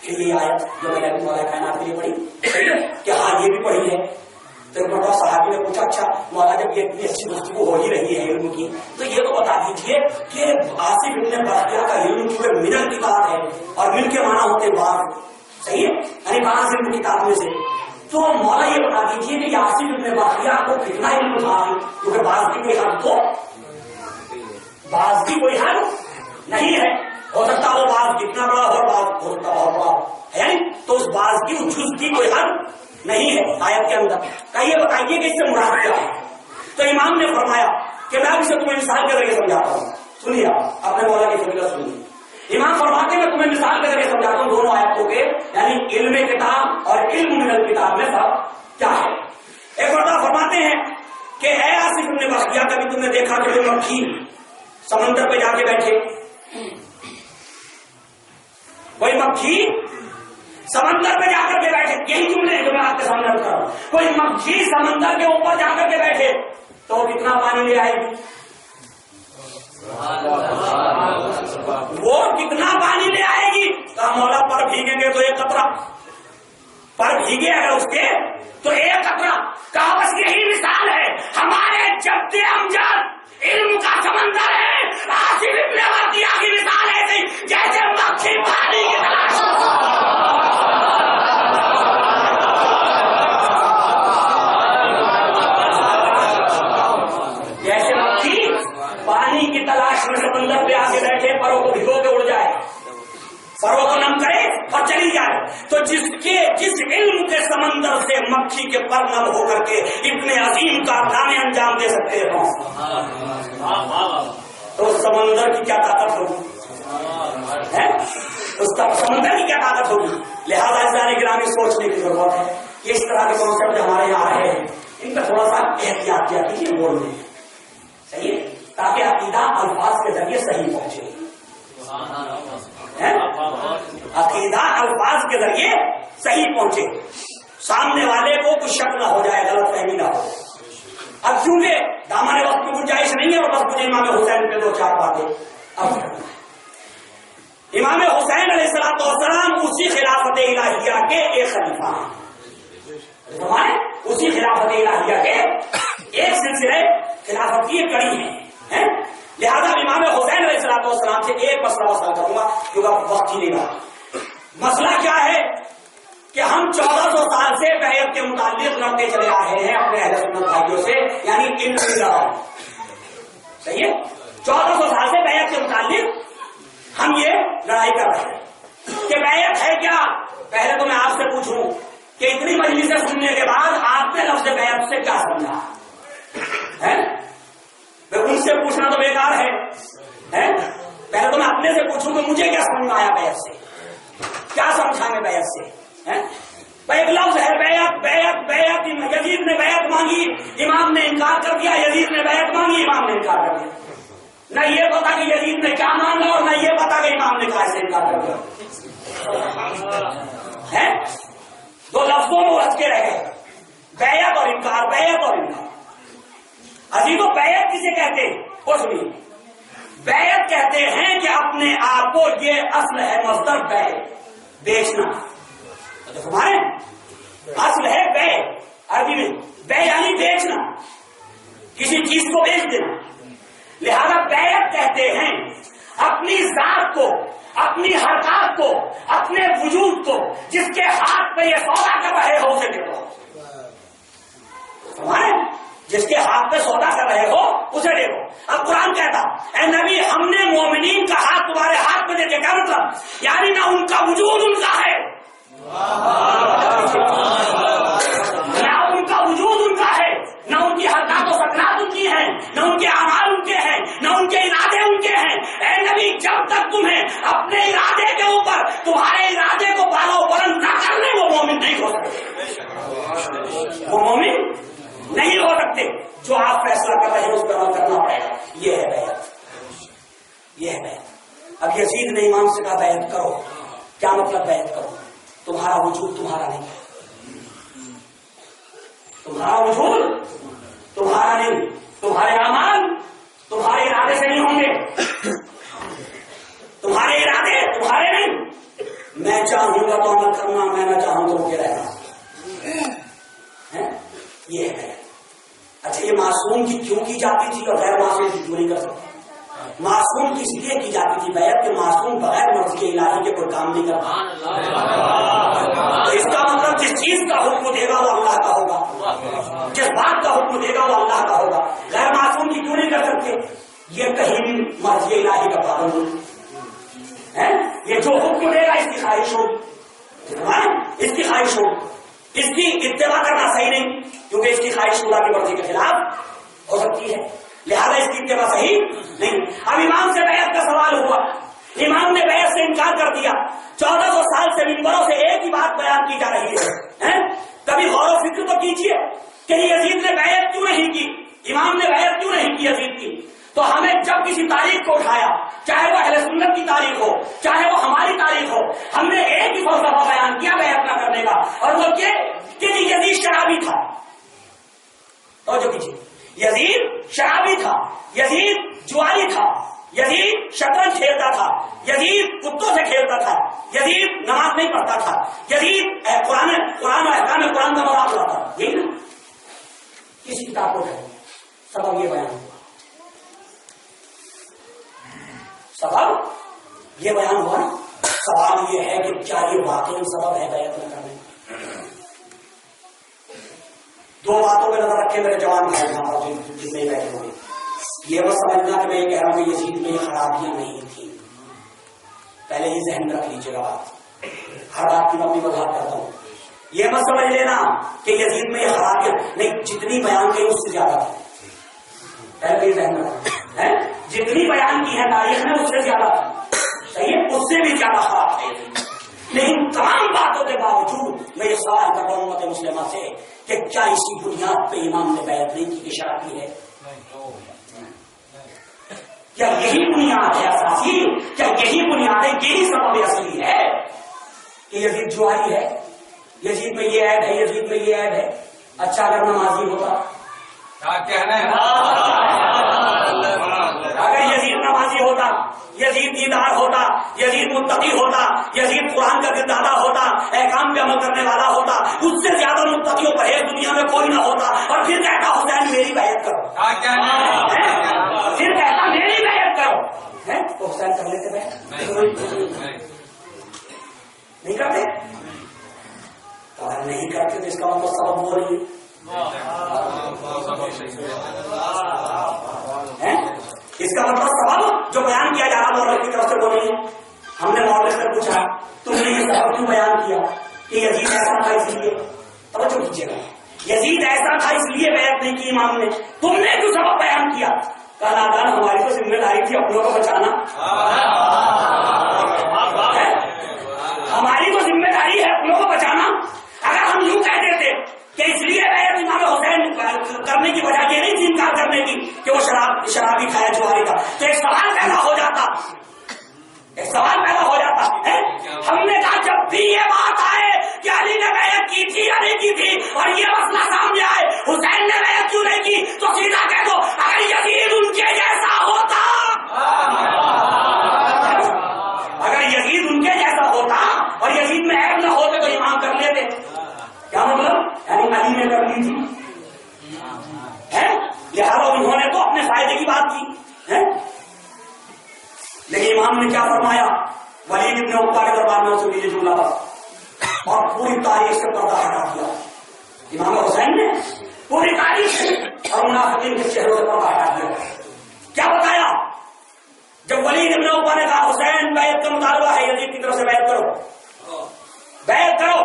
پھر یہ آیت جو میں نے مولا کائنات کے لیے پڑھی کہ ہاں یہ بھی پڑھی ہے. تو ایک مرتبہ صحابی نے پوچھا اچھا مولا جب یہ اتنی اچھی گفتگو ہو ہی رہی ہے علم کی تو یہ تو بتا دیجیے کہ آصف ابن برقیہ کا علم چونکہ منن کتاب ہے اور من کے معنی ہوتے بعض، صحیح ہے، یعنی بعض علم کتاب میں سے، تو مولا یہ بتا دیجیے کہ آصف ابن برقیہ کو کتنا علم تھا، کیونکہ بعض کی کوئی حد تو بعض کی کوئی حد نہیں ہے، ہو سکتا وہ بعض کتنا بڑا ہو، بعض ہو سکتا بہت بڑا ہے، تو اس بعض کی اس کی کوئی حد نہیں ہے آیت کے اندر. یہ بتائیے کہ اس سے مراد کیا ہے؟ تو امام نے فرمایا کہ میں اسے تمہیں مثال کے ذریعے سمجھاتا ہوں. سنیے آپ اپنے مولا کی فضیلت سنیے. امام فرماتے ہیں میں تمہیں مثال کے ذریعے سمجھاتا ہوں دونوں آیتوں کے، یعنی علم کتاب اور علم من الکتاب میں فرق کیا ہے. ایک مرتبہ فرماتے ہیں کہ اے آصف بن بختیہ، کبھی تم نے دیکھا کہ مکھی سمندر پہ جا کے بیٹھے؟ کوئی مکھی سمندر پہ جا کر کے بیٹھے، یہی جملے جو میں آپ کے سامنے رکھ رہا ہوں. کوئی مکھی سمندر کے اوپر جا کر کے بیٹھے تو وہ کتنا پانی لے آئے گی؟ وہ کتنا پانی لے آئے گی؟ کہا مولا پر بھیگیں گے تو ایک قطرہ، پر بھیگے اگر اس کے تو ایک قطرہ. کہا بس یہی مثال ہے ہمارے جد امجد علم کا سمندر ہے. آصف ابن بختیہ کی مثال ایسی جیسے مکھی پانی کی تلاش. جیسے مکھی پانی کی تلاش میں سمندر پہ آ کے بیٹھے، پروں کو بھگو کے اڑ جائے، پروں کو نم کرے اور چلی جائے، تو جس علم کے سمندر سے مکھی کے پر نم ہو کر کے اتنے عظیم کارنامے انجام دے سکتے ہیں، تو اس سمندر کی کیا طاقت ہوگی؟ اس کا سمندر کی کیا طاقت ہوگی؟ لہٰذا عزیزان گرامی سوچنے کی ضرورت ہے کہ اس طرح کے کانسیپٹ ہمارے یہاں آ رہے ہیں، ان کا تھوڑا سا احتیاط کیا کیجیے بولنے میں، صحیح ہے، تاکہ عقیدہ الفاظ کے ذریعے صحیح پہنچے. عقیدہ الفاظ کے ذریعے صحیح پہنچے، سامنے والے کو کچھ شک نہ ہو جائے، غلط فہمی نہ ہو. اب کیونکہ دامن وقت کی گنجائش نہیں ہے اور بس مجھے امام حسین پہ 2-4 باتیں اب کرنا ہے. امام حسین علیہ السلام اسی خلافت الہیہ کے ایک خلیفہ ہیں، اسی خلافت الہیہ کے ایک سلسلے خلافت کی ایک کڑی ہے. لہذا امام حسین علیہ السلام سے ایک مسئلہ کروں گا کیونکہ وقت ہی نہیں رہا. مسئلہ کیا ہے کہ ہم 1400 سال سے بیعت کے متعلق لڑتے چلے آ رہے ہیں اپنے اہل سنت بھائیوں سے، یعنی علم کی لڑائی. صحیح ہے، 1400 سال سے بیعت کے متعلق ہم یہ لڑائی کر رہے ہیں کہ بیعت ہے کیا. پہلے تو میں آپ سے پوچھوں کہ اتنی مجلسیں سننے کے بعد آپ نے لفظ بیعت سے کیا سمجھا ہے؟ ان سے پوچھنا تو بیکار ہے. پہلے تو میں اپنے سے پوچھوں کہ مجھے کیا سمجھ میں آیا بیعت سے، کیا سمجھا میں بیعت سے. ایک لفظ ہے بیعت، بیعت بیعت. یزید نے بیعت مانگی، امام نے انکار کر دیا. یزید نے بیعت مانگی، امام نے انکار کر دیا. نہ یہ پتا کہ یزید نے کیا مانگا اور نہ یہ پتا کہ امام نے کہا سے انکار کر دیا. دو لفظوں میں الجھ کے رہ گئے، بیعت اور انکار، بیعت اور انکار. ابھی تو بیعت کسے کہتے ہیں؟ کچھ نہیں. بیعت کہتے ہیں کہ اپنے آپ کو، یہ اصل ہے مصدر بیع، بیچنا. ہمارے اصل ہے بیع، عربی میں بیع یعنی بیچنا، کسی چیز کو بیچ دینا. لہذا بیعت کہتے ہیں اپنی ذات کو، اپنی حرکات کو، اپنے وجود کو جس کے ہاتھ پہ یہ سودا کر رہے ہو اسے دے دو. ہمارے جس کے ہاتھ پہ سودا کر رہے ہو اسے دے دو. اب قرآن کہتا اے نبی ہم نے مومنین کا ہاتھ تمہارے ہاتھ پہ دے کے، کیا مطلب؟ یعنی نہ ان کا وجود ان کا ہے، نہ ان کا وجود ان کا ہے، نہ ان کی حرکات و سکنات ان کی ہیں، نہ ان کے اعمال ان کے ہیں، نہ ان کے ارادے ان کے ہیں. اے نبی جب تک تمہیں اپنے ارادے کے اوپر تمہارے ارادے کو بالا و بلند نہ کرنے، وہ مومن نہیں ہو سکتے، وہ مومن نہیں ہو سکتے. جو آپ فیصلہ کر رہے ہیں اس پر عمل کرنا پڑے گا. یہ ہے بیعت، یہ ہے بیعت. اب یزید نے امام سے کہا بیعت کرو. کیا مطلب بیعت کرو؟ تمہارا وجود تمہارا نہیں، تمہارا وجود تمہارا نہیں، تمہارے اعمال تمہارے ارادے سے نہیں ہوں گے، تمہارے ارادے تمہارے نہیں. میں چاہوں گا تو عمل کرنا، میں نہ چاہوں تو روکے رہنا. یہ ہے. اچھا یہ معصوم کی کیوں کی جاتی تھی اور غیر معصوم کی کیوں نہیں کر سکتے؟ معصوم کس لیے کی جاتی تھی بیعت کہ معصوم بغیر مرضی الہی کے کوئی کام نہیں کرتا. تو اس کا مطلب جس چیز کا حکم دے گا وہ اللہ کا ہوگا، جس بات کا حکم دے گا وہ اللہ کا ہوگا. غیر معصوم کی کیوں نہیں کر سکتے؟ یہ کہیں بھی مرضی الہی کا پابند ہے. یہ جو حکم دے گا اس کی خواہش ہوگی، اس کی خواہش ہوگی. اس کی اتباع کرنا صحیح نہیں کیونکہ اس کی خواہش اللہ کی مرضی کے خلاف ہو سکتی ہے، لہذا اس کی اتباع صحیح نہیں۔ اب امام سے بیعت کا سوال ہوا، امام نے بیعت سے انکار کر دیا، 1400 سال سے منبروں سے ایک ہی بات بیان کی جا رہی ہے، کبھی غور و فکر تو کیجیے کہ یزید نے بیعت کیوں نہیں کی، امام نے بیعت کیوں نہیں کی یزید کی۔ تو ہمیں جب کسی تاریخ کو اٹھایا، چاہے وہ اہل سنت کی تاریخ ہو چاہے وہ ہماری تاریخ ہو، ہم نے ایک ہی فلسفہ بیان کیا بیعت نہ کرنے کا، اور وہ کہ یزید شرابی تھا۔ توجہ کیجیے، یزید شرابی تھا، یزید جواری تھا، یزید شطرنج کھیلتا تھا، یزید کتوں سے کھیلتا تھا، یزید نماز نہیں پڑھتا تھا، یزید قرآن و احکام قرآن کا مذاق اڑاتا تھا۔ یہی نا کس کتاب کو ہے، سبب یہ بیان ہوا، سبب یہ بیان ہوا نا۔ سوال یہ ہے کہ کیا یہ واقعی سبب ہے بیعت نہ کرنے؟ دو باتوں پہ نظر رکھے میرے جوان بھائی جتنے بیٹھے ہوئے، یہ بس سمجھنا کہ میں یہ کہہ رہا ہوں کہ یزید میں یہ خرابیاں نہیں تھیں، پہلے یہ ذہن میں رکھ لیجیے گا بات، ہر بات کی میں اپنی وضاحت کرتا ہوں۔ یہ مت سمجھ لینا کہ یزید میں یہ خرابیاں نہیں، جتنی بیان کی اس سے زیادہ تھی، پہلے یہ ذہن میں رکھنا ہے، جتنی بیان کی ہے تاریخ میں اس سے زیادہ تھی، صحیح ہے، اس سے بھی زیادہ خراب ہے۔ لیکن تمام باتوں کے باوجود میں یہ سوال کر رہا ہوں امت مسلمہ سے کہ کیا اسی بنیاد پہ امام نے بیعت نہیں کی کہ شرابی ہے؟ کیا یہی بنیاد ہے اساسی؟ کیا یہی بنیاد ہے، یہی سبب اصلی ہے کہ یزید جواری ہے، یزید میں یہ عیب ہے، یزید میں یہ عیب ہے؟ اچھا اگر نمازی ہوتا، اگر یزید نمازی ہوتا، یزید دیندار ہوتا، یزید متقی ہوتا، یزید قرآن کا دلدادہ ہوتا، احکام پہ عمل کرنے والا ہوتا، اس سے زیادہ متقی و پرہیز دنیا میں کوئی نہ ہوتا، اور پھر کہتا حسین میری بیعت کرو، پھر کہتا میری بیعت کرو، تو حسین کر لیتے بیعت؟ نہیں کرتے؟ اگر نہیں کرتے تو اس کا مطلب سبب وہ نہیں ہے، اس کا مطلب سبب جو بیان کیا جا رہا مورخ کی طرف سے وہ نہیں ہے۔ ہم نے مورخ سے پوچھا تم نے یہ سبب کیوں بیان کیا کہ یزید ایسا تھا اس لیے؟ توجہ کیجیے گا، یزید ایسا تھا اس لیے بیعت نہیں کی امام نے، تم نے کیوں سبب بیان کیا؟ کہا نادان ہماری تو ذمہ داری تھی اپنوں کو بچانا، ہماری تو ذمہ داری ہے اپنوں کو بچانا۔ اگر ہم یوں کہہ دیتے کہ اس لیے بیعت امام حسین کرنے کی وجہ یہ نہیں تھی انکار کرنے کی کہ وہ شرابی تھا یا جواری تھا، تو ایک سوال پیدا ہو جاتا، ایک سوال پیدا ہو جاتا ہے۔ ہم نے کہا جب بھی یہ بات آئے کہ علی نے بیعت کی تھی یا نہیں کی تھی اور یہ مسئلہ سامنے آئے حسین نے بیعت کیوں نہیں کی، تو سیدھا کہہ دو اگر یزید ان کے جیسا ہوتا، اگر یزید ان کے جیسا ہوتا اور یزید میں عیب نہ ہوتے تو امام کر لیتے۔ کیا مطلب؟ یعنی علی نے کر لی تھی، لہٰذا انہوں نے تو اپنے فائدے کی بات کی، لیکن امام نے کیا فرمایا؟ ولید ابن عقبہ کے دربار میں اسے یہ جملہ تھا اور پوری تاریخ سے پردہ ہٹا دیا۔ امام حسین نے پوری تاریخ اور منافقین کے چہروں سے پردہ ہٹا دیا۔ کیا بتایا؟ جب ولید ابن عقبہ نے کہا حسین بیعت کا مطالبہ ہے، یزید کی طرف سے بیعت کرو، بیعت کرو،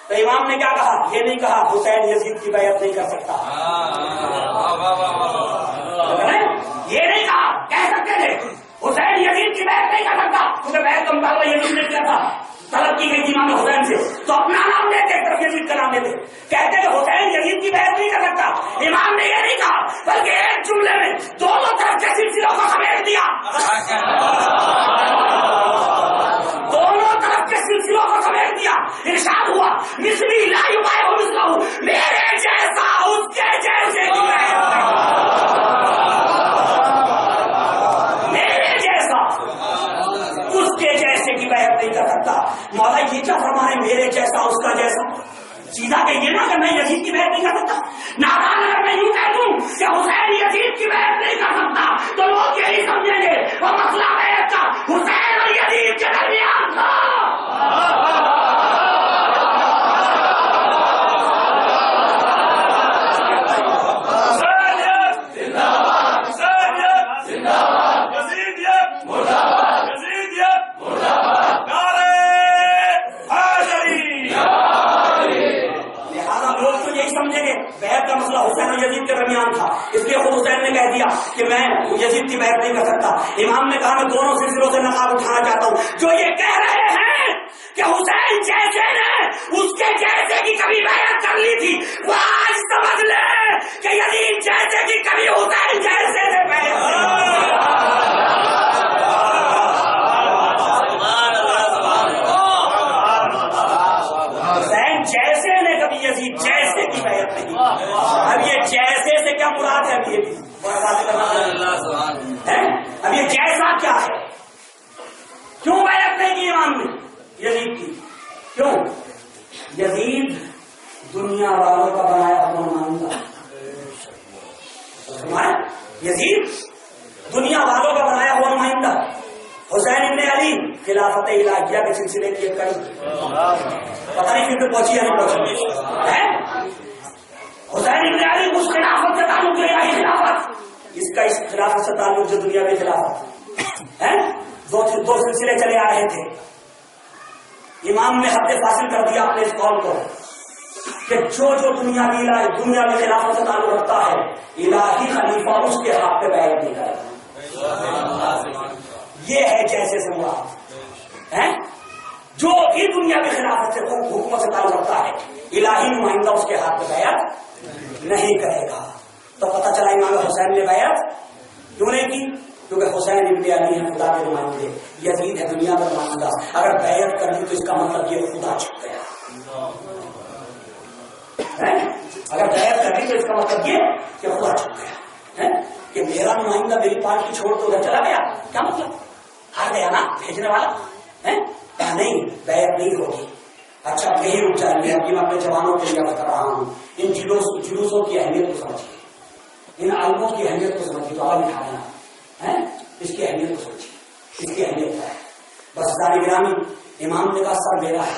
تو امام نے کیا کہا؟ یہ نہیں کہا حسین یزید کی بیعت نہیں کر سکتا، یہ نہیں کہا، کہہ سکتے تھے حسین یزید کی بیعت نہیں کر سکتا کیونکہ بیعت کا مطالبہ یزید نے کیا تھا، طلب کی گئی تھی امام حسین سے، تو اپنا نام لیتے طرف یزید کا نام لیتے، کہتے کہ حسین یزید کی بیعت نہیں کر سکتا۔ امام نے یہ نہیں کہا بلکہ ایک جملے میں دونوں طرف کے سلسلوں کو سمیٹ دیا، دونوں طرف کے سلسلوں کو سمیٹ دیا۔ ارشاد ہوا مثلی لا یبایع مثلہ، میرے جیسا اس کے جیسے کی بیعت نہیں کر سکتا۔ مولا یہ کیا فرمائے میرے جیسا اس کا جیسا؟ سیدھا کہیے نا کہ میں یزید کی بیعت نہیں کر سکتا۔ نادان اگر میں یوں کہہ دوں کہ حسین یزید کی بیعت نہیں کر سکتا تو لوگ یہی سمجھیں گے وہ مسئلہ بیعت کا حسین اور یزید کے درمیان تھا۔ بیعت کا مسئلہ معاملہ حسین اور یزید کے درمیان تھا، اس لیے خود حسین نے کہہ دیا کہ میں یزید کی بیعت نہیں کر سکتا۔ امام نے کہا میں دونوں سلسلوں سے نقاب اٹھانا چاہتا ہوں، جو یہ کہہ رہے ہیں کہ حسین جیسے نے اس کے جیسے کی کبھی بیعت کر لی تھی، وہ آج سمجھ لے کہ یزید جیسے کی کبھی حسین جیسے سے حسین جیسے نے کبھی یزید جیسے کی بیعت نہیں۔ اب یہ جیسے سے کیا مراد ہے؟ اب یہ جیسا کیا ہے؟ کیوں بیعت نہیں کی امام نے یزید کی؟ کیوں؟ یزید دنیا والوں کا بنایا ہوا نمائندہ، یزید دنیا والوں کا بنایا ہوا نمائندہ، حسین ابن علی خلافت الہیہ کے سلسلے کی ایک کڑی، پتہ نہیں پھر پہنچی یا نہیں پہنچی۔ حسین ابن علی اس خلافت سے تعلق الہی خلافت، اس کا اس خلافت سے تعلق جو دنیا کی خلافت ہے، دو سلسلے چلے آ رہے تھے۔ امام نے حد فاصل کر دیا اپنے اس قول کو کہ جو دنیا کی خلافت سے تعلق رکھتا ہے، الہی خلیفہ اس کے ہاتھ پہ بیعت نہیں کرے گا۔ یہ ہے جیسے سے مراد ہے، جو بھی دنیا کی خلافت سے حکومت سے تعلق رکھتا ہے، الہی نمائندہ اس کے ہاتھ پہ بیعت نہیں کرے گا۔ تو پتہ چلا امام حسین نے بیعت کیوں نہیں کی؟ کیونکہ حسین ابن علی ہے خدا کے نمائندے، یزید ہے دنیا کا نمائندہ۔ اگر بیعت کر لی تو اس کا مطلب یہ خدا چھپ گیا، اگر بیعت کر لی تو اس کا مطلب یہ کہ خدا چھپ گیا، کہ میرا نمائندہ میری پارٹی چھوڑ تو ادھر چلا گیا، کیا مطلب؟ ہار گیا نا بھیجنے والا؟ نہیں، بیعت نہیں ہوگی۔ اچھا نہیں رک جائیں گے، ابھی میں اپنے جوانوں کے لیے بتا رہا ہوں، ان جلوسوں کی اہمیت کو سمجھیے، ان علموں کی اہمیت کو سمجھیے، تو آواز اٹھا لینا، اس کی اہمیت کو سمجھیے، اس کی اہمیت کیا ہے۔ بس ذرا گرامی، امام نے کہا سر میرا ہے،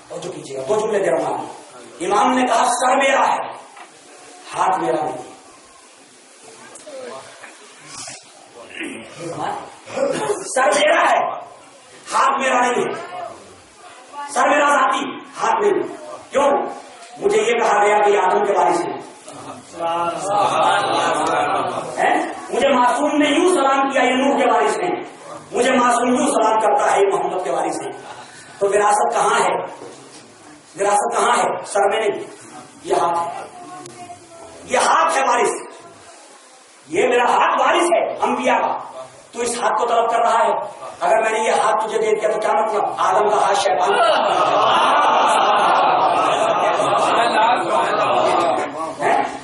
اور جو کیجیے گا دو جملے دے رہا ہوں۔ امام نے کہا سر میرا ہے، ہاتھ میرا نہیں۔ سر میرا ہے، ہاتھ میرا نہیں ہے، سر میرا ذاتی، ہاتھ نہیں۔ کیوں؟ مجھے یہ کہا گیا کہ آدم کے وارث ہیں، مجھے معصوم نے یوں سلام کیا یہ نوح کے وارث ہیں، مجھے معصوم یوں سلام کرتا ہے یہ محمد کے وارث ہیں۔ تو وراثت کہاں ہے؟ وراثت کہاں ہے؟ سر میں نہیں، یہ ہاتھ ہے، یہ ہاتھ ہے وارث، یہ میرا ہاتھ وارث ہے انبیاء کا۔ تو اس ہاتھ کو طلب کر رہا ہے، اگر میں نے یہ ہاتھ تجھے دے دیا تو کیا مطلب؟ آدم کا ہاتھ شیطان،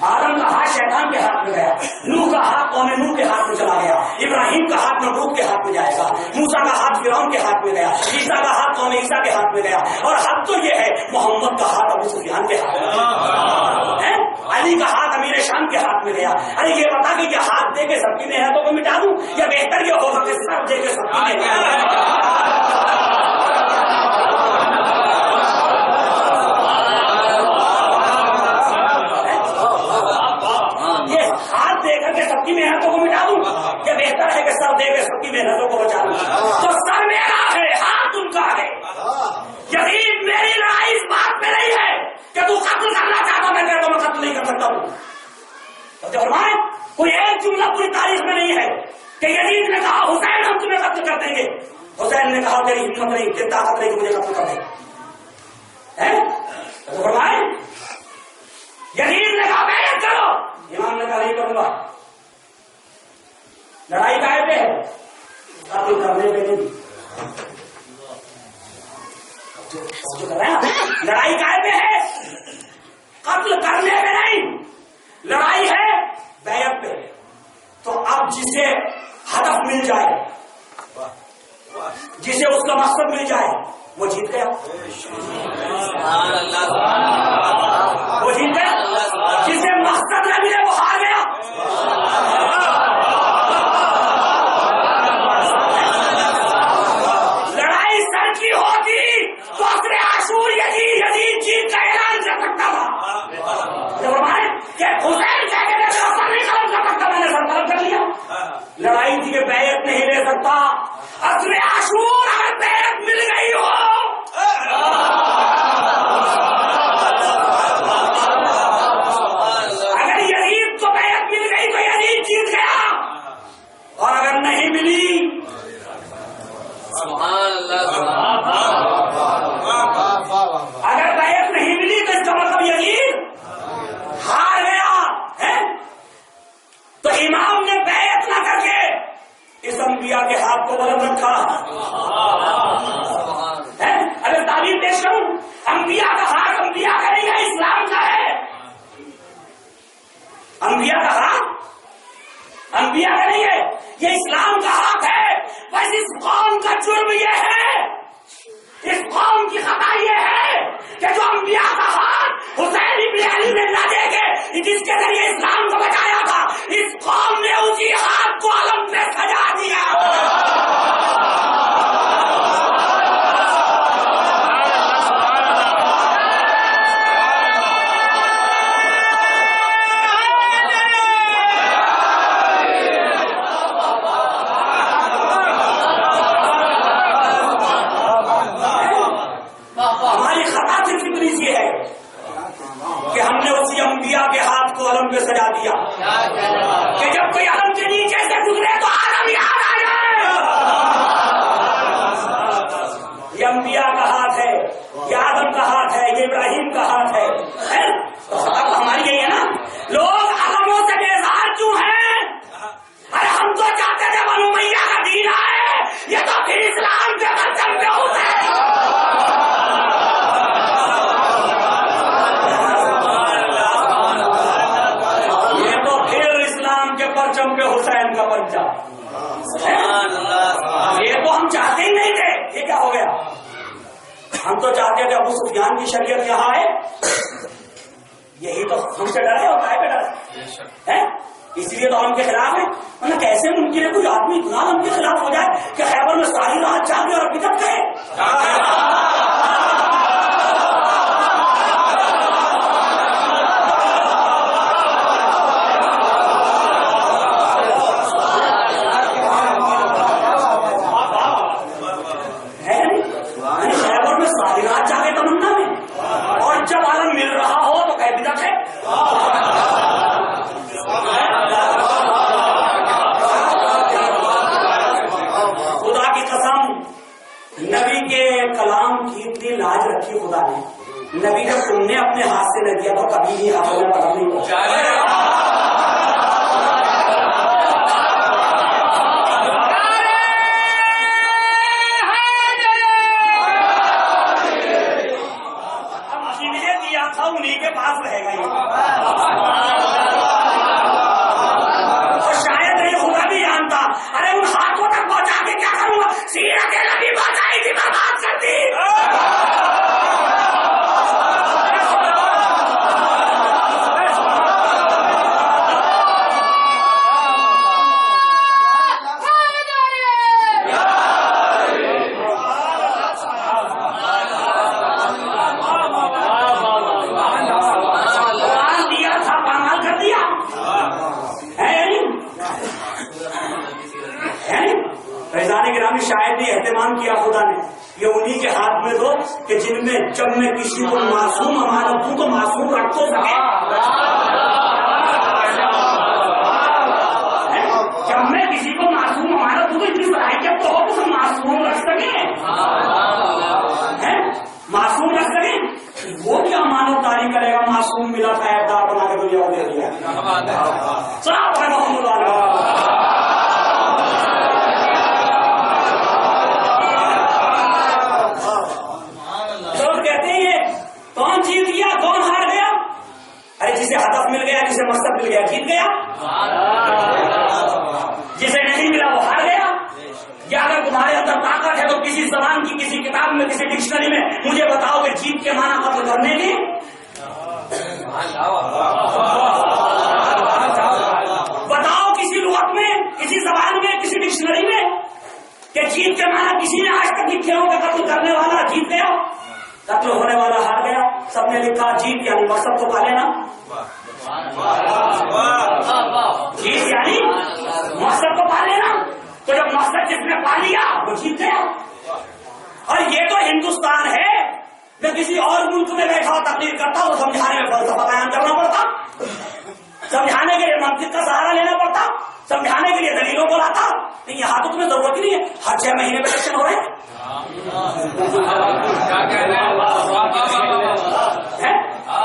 آدم کا ہاتھ شیطان کے ہاتھ میں گیا، نوح کا ہاتھ قوم نوح کے ہاتھ میں چلا گیا، ابراہیم کا ہاتھ نمرود کے ہاتھ میں جائے گا، موسیٰ کا ہاتھ فرعون کے ہاتھ میں گیا، عیسیٰ کا ہاتھ قوم عیسیٰ کے ہاتھ میں گیا، اور حد تو یہ ہے محمد کا ہاتھ ابو سفیان کے ہاتھ میں، علی کا ہاتھ امیر شام کے ہاتھ میں گیا۔ ارے یہ بتا کہ یہ ہاتھ دے کے سب کی محنتوں کو مٹا دوں، یا بہتر یہ ہوگا کہ سب دے کے سب کی ہاتھ دے کر کے سب کی محنتوں کو مٹا دوں، یا بہتر ہے کہ سر دے کے سب کی محنتوں کو بچا دوں؟ تو سر میرا ہے، ہاتھ ان کا ہے۔ یزید میری لڑائی اس بات میں نہیں ہے کہ تو قتل کرنا چاہتا میں تو میں قتل نہیں کر سکتا ہوں۔ فرمائے کوئی ایک جملہ پوری تاریخ میں نہیں ہے کہ یزید نے کہا حسین ہم تمہیں قتل کر دیں گے، حسین نے کہا تیری ہمت نہیں، تیری طاقت نہیں کہ مجھے قتل کر دے۔ فرمائے یزید نے کہا بیعت کرو، امام نے کہا نہیں کروں گا۔ لڑائی کائے پہ ہے؟ قتل کرنے پہ نہیں، لڑائی کائے پہ ہے؟ قتل کرنے پہ نہیں، لڑائی ہے بیعت پہ۔ تو اب جسے ہدف مل جائے، جسے اس کا مقصد مل جائے، وہ جیت گیا، وہ جیت گیا۔ جسے مقصد نہ ملے وہ ہار گیا۔ لڑائی سر کی ہوتی تو اصل عاشور یزید جیت کا اعلان کر سکتا تھا، کہ حسین کہہ کے سر نہیں قلم کر سکتا، میں نے سر قلم کر لیا۔ لڑائی تھی کہ بیعت نہیں لے سکتا، اصل عاشور اگر بیعت مل گئی ہو صرف اتنی سی ہے کہ ہم نے اسی انبیاء کے ہاتھ کو علم پہ سجا دیا کہ جب کوئی علم کے نیچے سے گزرے تو عالم یاد آ جائے. یہ انبیاء کا ہاتھ ہے, یہ آدم کا ہاتھ ہے, یہ ابراہیم کا ہاتھ ہے. اب ہماری یہی ہے نا, لوگ علموں سے بیزار کیوں ہیں؟ ارے ہم تو چاہتے تھے بنو امیہ کا دین آئے, یہ تو پھر اسلام کے پرچم پہ ہوتا ہے. پرچم پہ حسین کا پرچم, یہ تو ہم چاہتے ہی نہیں تھے. یہ کیا ہو گیا؟ ہم تو چاہتے تھے ابو سفیان کی شریعت یہاں آئے, یہی تو ہم سے ڈرے ہوتا ہے بیٹا, اس لیے تو ہم کے خلاف ہے. ورنہ کیسے ممکن ہے کوئی آدمی اتنا ہم کے خلاف ہو جائے کہ خیبر میں ساری رات جاگے اور ابھی تک گئے. نبی جب تم نے اپنے ہاتھ سے نہ دیا تو کبھی بھی ہاتھوں میں قدم نہیں پہنچا. جنہیں دیا تھا انہیں کے پاس رہے گا یہ, اور شاید نہیں خدا بھی جانتا. ارے ان ہاتھوں تک پہنچا کے کیا کروں گا؟ سیرت نبی بتائی تھی برباد کر دی. شاید بھی اہتمام کیا خدا نے, یہ انہی کے ہاتھ میں دو کہ جن میں جب میں کسی کو معصوم امانت دوں تو معصوم رکھ تو سکے. جب میں کسی کو معصوم امانت دوں تو اتنی صلاحیت تو ہو کہ معصوم رکھ سکے, معصوم رکھ سکے. وہ کیا امانت داری کرے گا؟ معصوم ملا تھا ایبدار بنا کے دنیا کو دے دیا. صاحب محمد اللہ جسے ہدف مل گیا, جسے مقصد مل گیا, جیت گیا. جسے نہیں ملا وہ ہار گیا. یا اگر تمہارے اندر طاقت ہے تو کسی زبان کی, کسی کتاب میں, کسی ڈکشنری میں مجھے بتاؤ کہ جیت کے معنی قتل کرنے کی. بتاؤ کسی لغت میں, کسی زبان میں, کسی ڈکشنری میں کہ جیت کے معنی کسی نے آج تک لکھے ہو کہ قتل کرنے والا جیت گیا, قتل ہونے والا ہار گیا. سب نے لکھا جیت یعنی مقصد کو پا لینا, جیت یعنی مقصد کو پا لینا. تو جب مقصد جس نے پا لیا وہ جیت گیا. اور یہ تو ہندوستان ہے, میں کسی اور ملک میں بیٹھا تقریر کرتا تو سمجھانے میں فلسفہ بیان کرنا پڑتا, سمجھانے کے لیے منطق کا سہارا لینا پڑتا, سمجھانے کے لیے دلیلوں کو لاتا. نہیں, یہاں تو تمہیں ضرورت ہی نہیں ہے. ہر 6 مہینے میں الیکشن ہو رہے ہیں,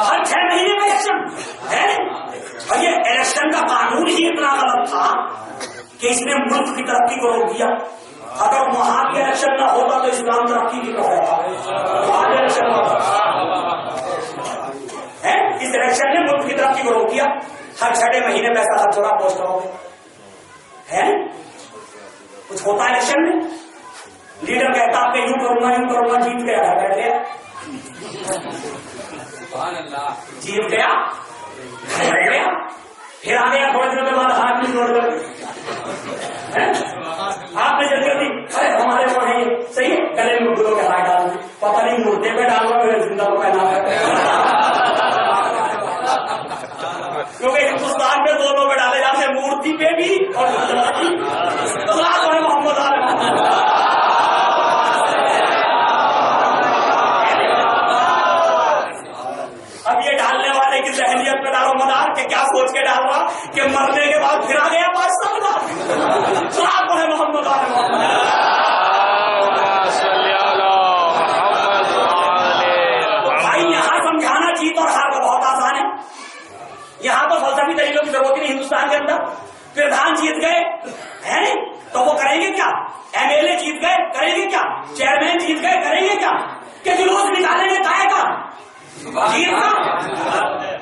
ہر 6 مہینے میں الیکشن ہے. اور یہ الیکشن کا قانون ہی اتنا غلط تھا کہ اس نے ملک کی ترقی کو روک دیا. اگر وہاں کی الیکشن نہ ہوتا تو اسلام ترقی کی طرف الیکشن ہے. اس الیکشن نے ملک کی ترقی کو روک دیا. ہر 6 مہینے پیسہ خرچ ہو رہا, پوسٹ رہا ہے. کچھ ہوتا ہے الیکشن میں, لیڈر کہتا آپ کہ یوں کروں گا, جیت گیا, گھر بیٹھ گیا, جیت گیا, گھر بیٹھ گیا, پھر آ گیا تھوڑے دنوں کے بعد ہاتھ میں جوڑ کر آپ نے جلدی جلدی ارے ہمارے وہ ہے صحیح ہے, گلے میں گلوں کے ہاتھ ڈال دیں, پتہ نہیں مردے پہ ڈالنا میرے زندہ کو پہنا ہے. کیونکہ ہندوستان میں دونوں پہ ڈالے جاتے ہیں, مورتی پہ بھی اور محمد کیا ہوا کہ مرنے کے بعد پھر آ گیا 5 سال بعد. صاحب ہے محمد آل محمد. یہاں سمجھانا جیت اور ہار کا بہت آسان ہے. یہاں تو فلسفی طریقوں کی ضرورت نہیں. ہندوستان کے اندر پردھان جیت گئے ہیں تو وہ کریں گے کیا؟ MLA جیت گئے کریں گے کیا؟ چیئرمین جیت گئے کریں گے کیا؟ کہ جلوس نکالیں گے کائے کا جیت کا,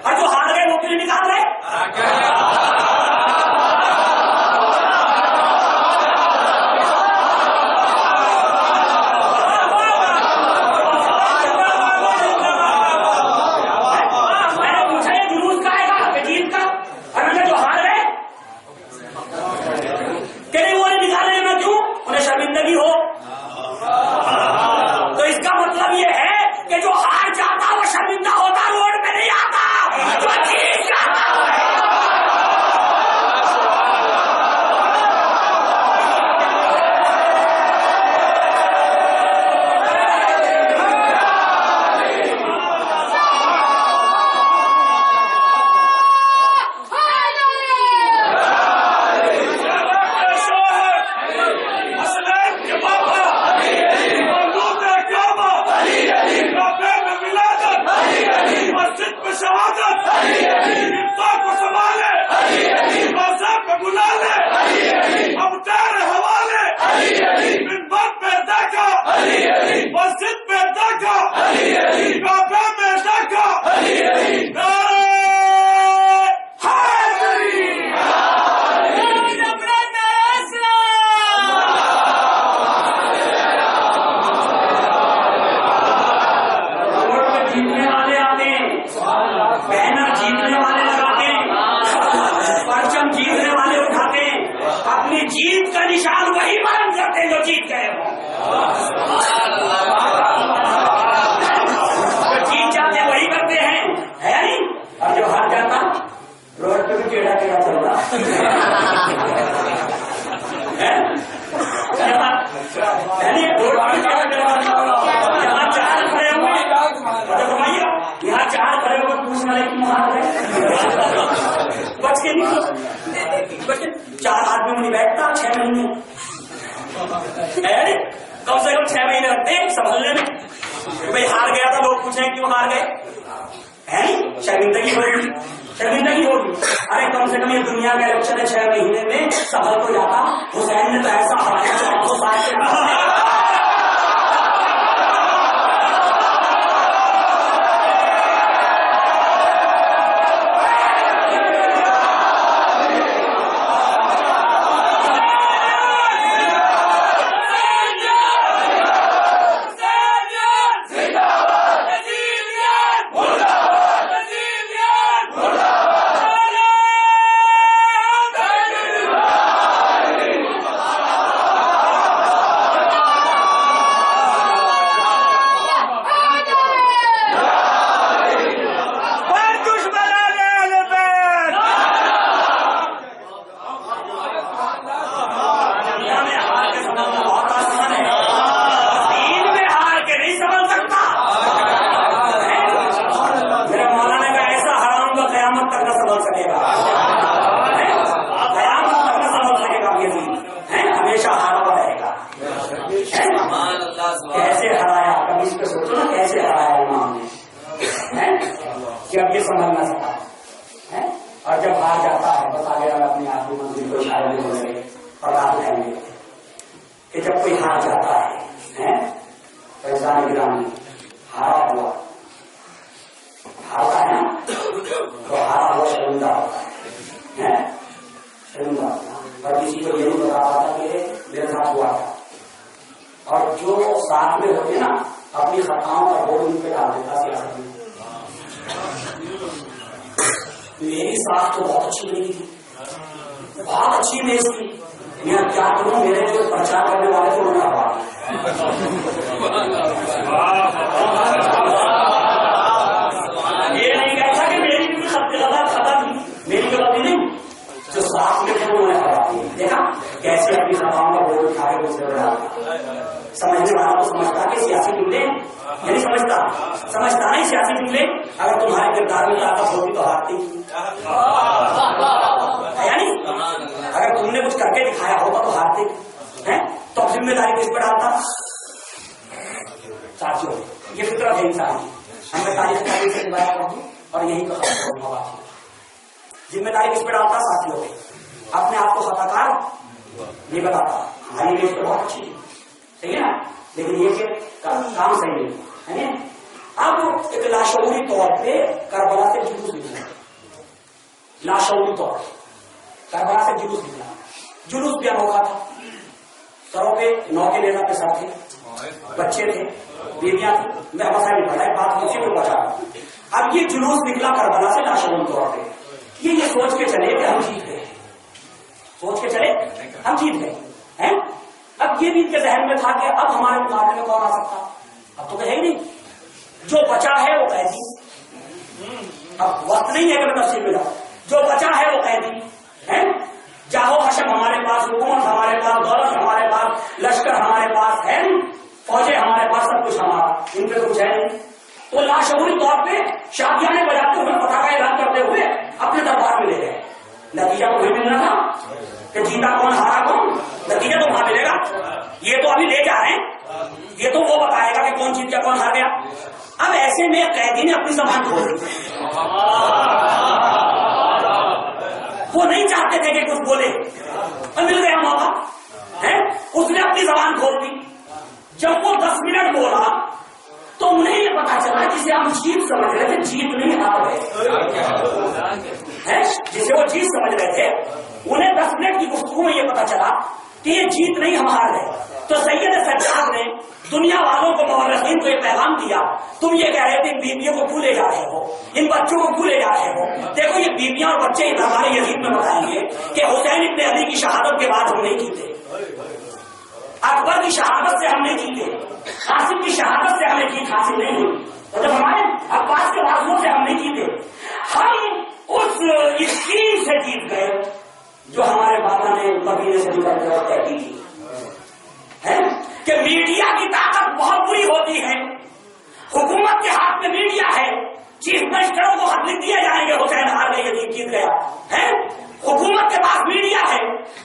اور جو ہار گئے وہ کیوں نکال رہے؟ کم سے کم 6 مہینے لگتے ہیں سنبھلنے میں. بھائی ہار گیا تھا, لوگ پوچھیں کیوں ہار گئے, شرمندگی ہوگی, شرمندگی ہوگی. ارے کم سے کم یہ دنیا کا الیکشن ہے, 6 مہینے میں سنبھل تو جاتا. حسین نے تو ایسا ہرایا کہ اب یہ سمجھ نہ سکا ہے. اور جب ہار جاتا ہے بس آگے اپنے آپ کو منزل کو اشارے میں ہو گئے اور آپ کہیں گے کہ جب کوئی ہار جاتا ہے پریشان گرامی ہارا ہوا ہارتا ہے تو ہارا ہوا شرمندہ ہوتا ہے, شرمندہ ہوتا. اور کسی کو یہ نہیں بتا پاتا کہ میرے ساتھ ہوا تھا. اور جو ساتھ میں ہوتے نا اپنی خطاؤں کا بورڈ ان پہ ڈال دیتا سیاست میں. میری ساتھ تو بہت اچھی نہیں تھی, بہت اچھی میز تھی, میں کیا کروں, میرے جو پرچار کرنے والے تھے انہوں نے ہوا. یہ نہیں کہتا کہ میری بھی سب غلط خطا تھی, میری غلطی نہیں, جو ساتھ میں تھے انہوں نے ہوا. دیکھا کیسے اپنی خطاؤں کا بورڈ اٹھا کے دوسرے ڈالا. سمجھنے والا تو سمجھتا کہ سیاسی ٹولے نہیں سمجھتا, سمجھتا نہیں سیاسی جملے اگر تمہارے کردار میں طاقت ہوگی تو ہارتی یعنی اگر تم نے کچھ کر کے دکھایا ہوگا تو ہارتے ہیں. تو ذمہ داری کس پر ڈالتا؟ ساتھیوں یہ فطرت ہے انسان کی. ہم نے تاریخ سے روایت پڑھی اور یہی کہا ذمہ داری کس پہ ڈالتا؟ ساتھیوں پہ. اپنے آپ کو خطا کار نہیں بتاتا. ہماری لیے تو بہت اچھی صحیح ہے نا, لیکن یہ کہ کام صحیح نہیں ہے. اب ایک لاشعوری طور پہ کربلا سے جلوس نکلا, لاشعوری طور پہ کربلا سے جلوس نکلا. جلوس بھی انوکھا تھا. سروں پہ 9 کے لیزر پہ سر تھے, بچے تھے, بیویاں تھیں. میں مسئلہ نہیں پڑھا, بات اسی میں پہنچا رہا ہوں. اب یہ جلوس نکلا کربلا سے لاشعوری طور پہ. یہ سوچ کے چلے کہ ہم جیت گئے, سوچ کے چلے ہم جیت گئے. اب یہ بھی ان کے ذہن میں تھا کہ اب ہمارے مقابلے میں کون آ سکتا؟ اب تو کہے ہی نہیں. جو بچا ہے وہ قیدی. اب وقت نہیں ہے کہ میں تفصیل میں جاؤں. جو بچا ہے وہ قیدی. جاہو حشم ہمارے پاس, حکومت ہمارے پاس, دولت ہمارے پاس, لشکر ہمارے پاس ہے, فوجیں ہمارے پاس, سب کچھ ہمارا. ان پہ تو کچھ ہے نہیں. تو لاشعوری طور پہ شادیاں بجاتے ہوئے پٹاخہ اعلان کرتے ہوئے اپنے دربار میں لے گئے. نتیجہ تو وہی ملنا تھا کہ جیتا کون ہارا کون. نتیجہ تو وہاں ملے گا. یہ تو ابھی لے جا رہے ہیں, یہ تو وہ بتائے گا کہ کون جیت گیا کون ہار گیا. اب ایسے میں قیدی نے اپنی زبان کھول دی. وہ نہیں چاہتے تھے کہ کچھ بولے, مل گیا موقع. اس نے اپنی زبان کھول دی. جب وہ 10 منٹ بولا تو انہیں یہ پتا چلا جسے ہم جیت سمجھ رہے تھے, جیت نہیں ہار گئے. جسے وہ جیت سمجھ رہے تھے انہیں 10 منٹ کی گفتگو میں یہ پتا چلا کہ یہ جیت نہیں ہم ہار گئے. تو سید سجاد نے دنیا والوں کو, مورخین کو یہ پیغام دیا, تم یہ کہہ رہے تھے ان بیویوں کو بھولے جا رہے ہو, ان بچوں کو بھولے جا رہے ہو. دیکھو یہ بیویاں اور بچے ہمارے یزید میں بتائیں گے کہ حسین ابن علی کی شہادت کے بعد ہم نہیں جیتے, اکبر کی شہادت سے ہم نہیں جیتے, قاسم کی شہادت سے ہمیں جیت حاصل نہیں ہوئی, اور جب ہمارے عباس کے بازوؤں سے ہم نہیں جیتے. ہم اس اسکیم سے جیت گئے جو ہمارے بابا نے مدینے سے نکل کر طے کی تھی کہ میڈیا کی طاقت بہت بری ہوتی ہے. حکومت کے ہاتھ میں میڈیا ہے, چیف منسٹروں کو خط لکھ دیا جائیں گے حسین ہار گئے, یہ جیت گیا ہے. حکومت کے پاس میڈیا ہے,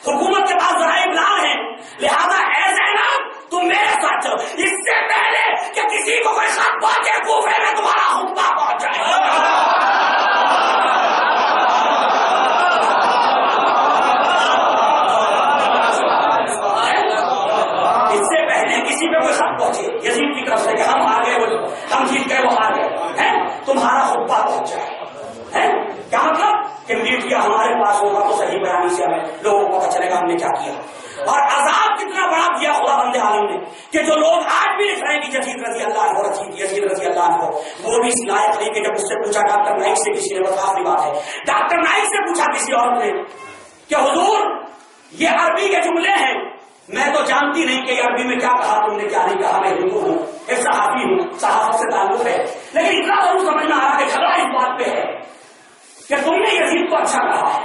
حکومت کے پاس ذرائع ابلاغ ہے, لہذا ایسے نا تم میرے ساتھ چلو. اس سے پہلے کہ کسی کو کوئی خط پہنچے کوفے میں تمہارا خطبہ پہنچ جائے. اس سے پہلے کسی پہ کوئی خط پہنچے یزید کی طرف سے کہ ہم ہار گئے, ہم جیت گئے, وہ ہار گئے, تمہارا خطبہ پہنچ جائے. کیا مطلب کہ میڈیا ہمارے پاس ہوگا تو صحیح بیانی سے ہمیں لوگوں کو پتہ چلے گا ہم نے کیا کیا. اور عذاب کتنا بڑا دیا خدا بند عالم نے کہ جو لوگ آج بھی لکھ رہے ہیں کہ یزید رضی اللہ عنہ, یزید رضی اللہ عنہ, وہ بھی اس لائق نہیں کہ جب اس سے پوچھا ڈاکٹر نائک سے کسی نے, بس آخری بات ہے, ڈاکٹر نائک سے پوچھا کسی اور نے کہ حضور یہ عربی کے جملے ہیں, میں تو جانتی نہیں کہ عربی میں کیا کہا, تم نے کیا نہیں کہا, میں ہندو ہوں, ایک صحافی ہوں, صحافت سے تعلق ہے, لیکن اتنا ضرور سمجھنا آ رہا کہ جھگڑا اس بات پہ ہے کہ تم نے یزید کو اچھا کہا ہے.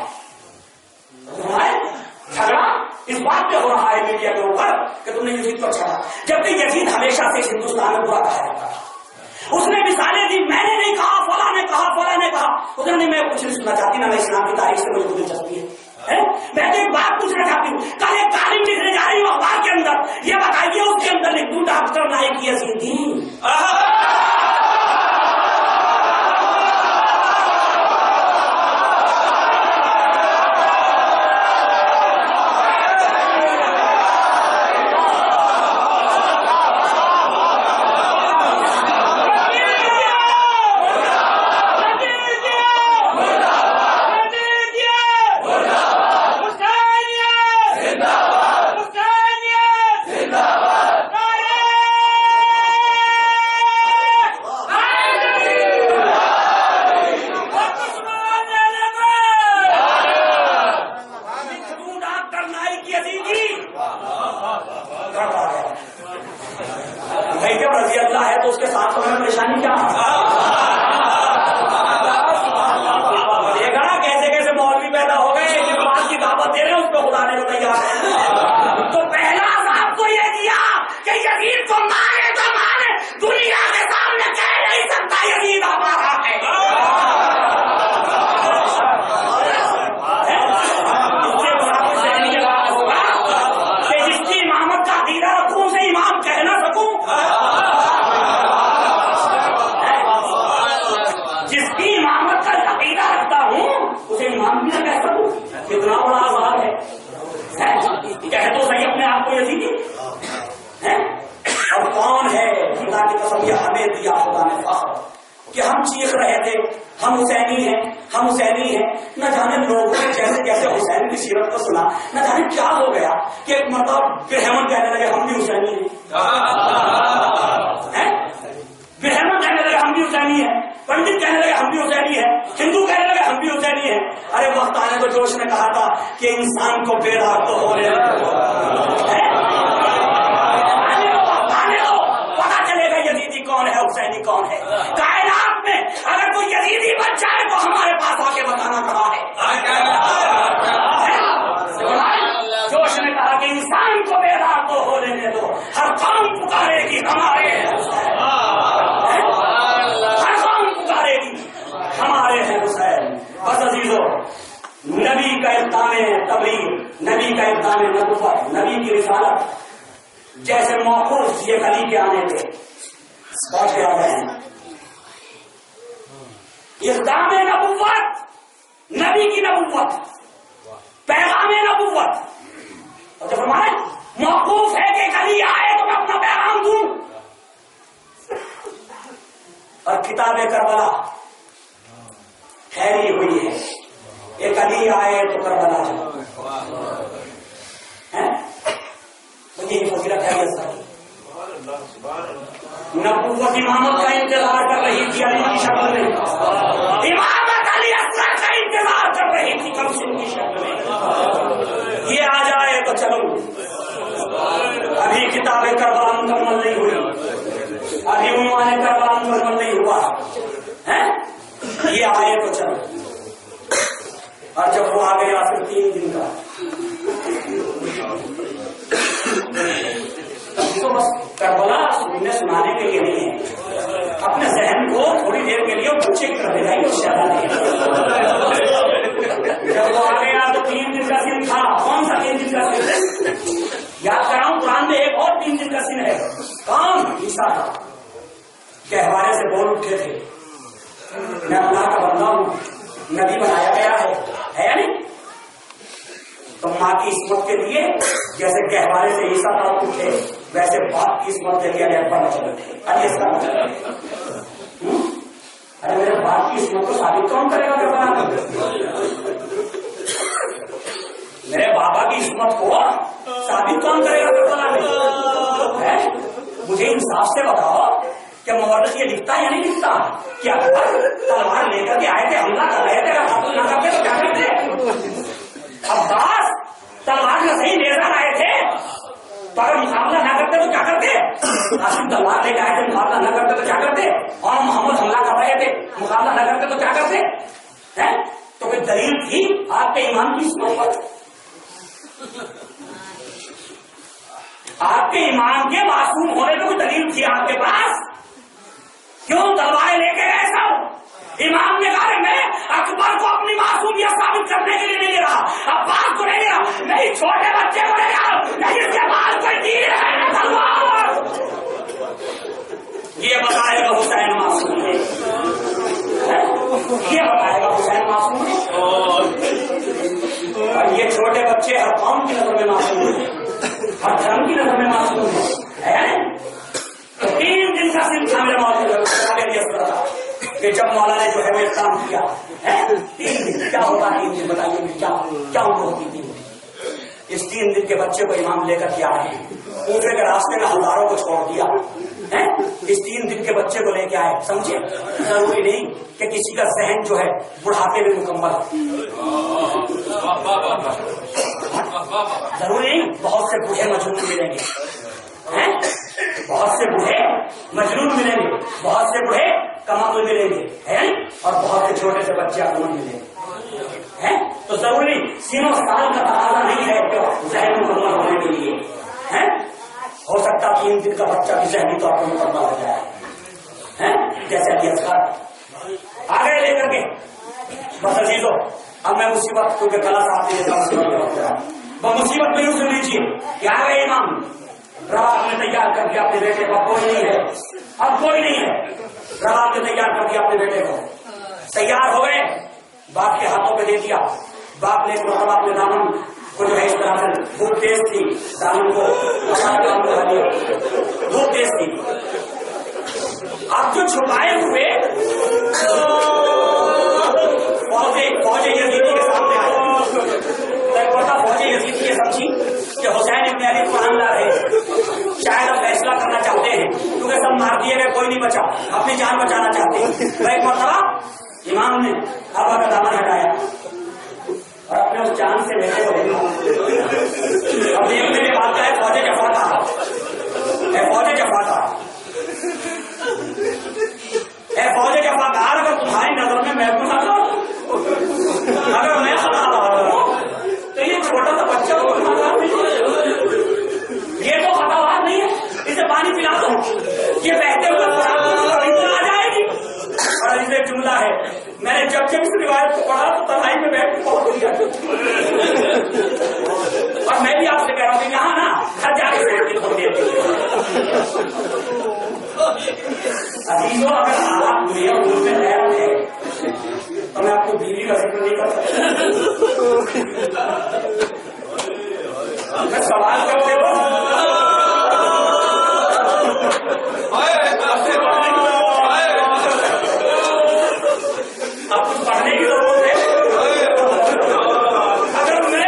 جھگڑا اس بات پہ ہو رہا ہے میڈیا کے اوپر کہ تم نے یزید کو اچھا کہا, جبکہ یزید ہمیشہ سے ہندوستان میں برا کہا جاتا تھا. اس نے مثالیں دی, میں نے نہیں کہا, فلاں نے کہا, فلاں نے کہا. اس نے میں کچھ نہیں سننا چاہتی, نہ میں اسلام کی تاریخ سے مجھے کوئی دلچسپی ہے. میں تو ایک بات پوچھنا چاہتی ہوں, کل ایک تعلیم لکھنے جا رہی ہوں اخبار کے اندر, یہ بتائیے اس کے اندر لکھ دوں ڈاکٹر نائک یزیدی. کو یزیدی ہیں؟ اور کون ہے خدا کی قسم یہ ہمیں دیا خدا نے فخر کہ ہم چیخ رہے تھے ہم حسینی ہیں ہم حسینی ہیں. نہ جانے لوگوں نے جیسے جیسے حسین کی سیرت کو سنا نہ جانے کیا ہو گیا کہ ایک مرتبہ برہمن کہنے لگے ہم بھی حسینی ہیں, برہمن کہنے لگے ہم بھی حسینی ہیں, پنڈت کہنے لگے ہم بھی حسینی ہیں, ہندو کہنے لگے ہم بھی حسینی ہیں. ارے وقت آنے کو جوش نے کہا تھا کہ انسان کو بیدار تو ہو رہے پتا چلے گا یزیدی کون ہے حسینی کون ہے. کائنات میں اگر کوئی یزیدی بن جائے تو ہمارے پاس آ کے بتانا کہاں ہے. جوش نے کہا کہ انسان کو بیدار تو ہو لینے دو, ہر قوم پکارے گی ہمارے ہر قوم پکارے گی ہمارے ہیں حسین. بس عزیزو نبی کا اقدام تبلیغ, نبی کا اقدام نبوت, نبی کی رسالت جیسے موقوف یہ علی کے آنے پہ پہنچ کے آ گئے ہیں. اقدام نبوت, نبی کی نبوت, پیغام نبوت, اور جب ہمارے موقوف ہے کہ علی آئے تو میں اپنا پیغام دوں. اور کتاب کربلا ٹھہری ہوئی ہے, ایک علی آئے تو کربلا جاؤ. یہ فضیلت ہے نبوت امامت کا انتظار کر رہی تھی علی کی شکل میں, امامت علی اصغر کا انتظار کر رہی تھی کمسن کی شکل میں. یہ آ جائے تو چلو, ابھی کتاب کربلا مکمل نہیں ہوئی, ابھی عنوان کربلا مکمل نہیں ہوا ہے, یہ آئے تو چلو. اور جب وہ آ گیا پھر 3 دن کا تو بس کربلا سننے سنانے کے لیے نہیں ہے, اپنے ذہن کو تھوڑی دیر کے لیے بچے کر دے گا. جب وہ آ گیا تو 3 دن کا سن تھا. کون سا 3 دن کا سن ہے؟ یاد کراؤں قرآن میں ایک اور 3 دن کا سن ہے. کون عیسیٰ کا گہوارے سے بول اٹھے تھے میں اللہ کا بندہ ہوں, نبی بنایا گیا ہے یا نہیں. تو ماں کی عصمت کے لیے جیسے گہوارے سے عیسیٰ کا اٹھے ویسے باپ کی عصمت کے لیے ابا چلے تھے. ارے میرے باپ کی عصمت کو ثابت کون کرے گا گہوارہ میں؟ میرے بابا کی عصمت کو ثابت کون کرے گا گہوارہ میں؟ مجھے انصاف سے بتاؤ کہ مورخ یہ لکھتا یا نہیں لکھتا کہ اکبر تلوار لے کر کے آئے تھے, حملہ کر رہے تھے, قتل نہ کرتے تو کیا کرتے؟ عباس تلوار میں صحیح لیزر آئے تھے تو اگر مقابلہ نہ کرتے تو کیا کرتے؟ قاسم تلوار لے کے آئے تھے, مقابلہ نہ کرتے تو کیا کرتے؟ اور محمد حملہ کر رہے تھے, مقابلہ نہ کرتے تو کیا کرتے؟ تو کوئی دلیل تھی آپ کے ایمان کی عصمت پر, آپ کے ایمان کے معصوم ہونے کی کوئی دلیل تھی آپ کے پاس؟ کیوں تلواریں لے کے گئے سب؟ امام نے کہا میں اکبر کو اپنی معصومیت ثابت کرنے کے لیے نہیں لے رہا, عباس کو نہیں لے رہا, نہیں چھوٹے بچے کو لے رہا, نہیں اس کے بعد کوئی تیر ہے تلوار. یہ بتائے گا حسین معصوم ہے, یہ بتائے گا حسین معصوم ہے. اور یہ چھوٹے بچے ہر قوم کی نظر میں معصوم ہیں, ہر دھرم کی نظر میں معصوم ہے. تو 3 دن کا سن تھا میرے موجود کہ جب مولا نے جو ہے وہ کام کیا ہے 3 دن کیا ہوگا 3 دن بتائیے کیا ہوتی 3 دن. اس 3 دن کے بچے کو امام لے کر کے آئے ہیں, اونٹے کے راستے میں ہزاروں کو چھوڑ دیا ہے. اس 3 دن کے بچے کو لے کے آئے. سمجھے ضروری نہیں کہ کسی کا ذہن جو ہے بڑھاپے میں مکمل, ضروری نہیں. بہت سے بوڑھے مجنون ملیں گے, بہت سے بوڑھے مجنون ملیں گے, بہت سے بوڑھے کمال ملیں گے, اور بہت سے چھوٹے سے بچے عقل ملیں گے. تو ضروری سینوں سال کا تقاضا نہیں ہے کہ ذہن مکمل ہونے کے لیے ہو سکتا 3 دن کا بچہ بھی ذہنی طور پر مکمل ہو جائے, جیسے ابھی اصغر آ گئے لے کر کے. بس عزیزو اب میں مصیبت کیونکہ کلا صاحب مصیبت میں سن لیجیے کہ آ گئے امام رات میں تیار کر دیا اپنے بیٹے کو, کوئی نہیں ہے, اب کوئی نہیں ہے, رات میں تیار کر دیا اپنے بیٹے کو, تیار ہو گئے, باپ کے ہاتھوں پہ دے دیا. باپ نے ایک مرتبہ اپنے دامن وہ جو ہے اس طرح سے دھوپ تیز تھی، دامن کو دھوپ تیز تھی. اب جو چھپائے ہوئے فوج یزیدی کے سامنے آئے. فوج یزیدی یہ سمجھی کہ حسین ابن علی قرآن لا رہے، شاید اب فیصلہ کرنا چاہتے ہیں کیونکہ سب مار دیے گئے، کوئی نہیں بچا، اپنی جان بچانا چاہتے ہیں. ایک مرتبہ امام نے آبا کا دامن ہٹایا اور اپنے اس جان سے بیٹھے کو دیکھا. اب دیکھنے کے بعد کیا ہے، فوج جفا تھا، فوج جفا تھا، فوج جفا کار. اگر تمہاری نظر میں محبوب نہ ہو، اگر میں خطا ہوں تو یہ چھوٹا سا بچہ کو یہ تو خطاوار نہیں ہے، اسے پانی پلا دو، یہ بہتے ہوئے آ جائے گی. اور اسے جملہ ہے، میں نے جب اس روایت کو پڑھا تو تنہائی میں بیٹھ کے بہت ہو گیا. اور میں بھی آپ سے کہہ رہا ہوں کہ یہاں نا گھر جا کے بیٹھ کے تھوڑی دیر عزیزوں، اگر حالات برے اور مجھ میں غیر ہے تو میں آپ کو بیوی کا ذکر نہیں کر سکتا. میں سوال کرتے ہوں اب کچھ پڑھنے کی ضرورت ہے. اگر میں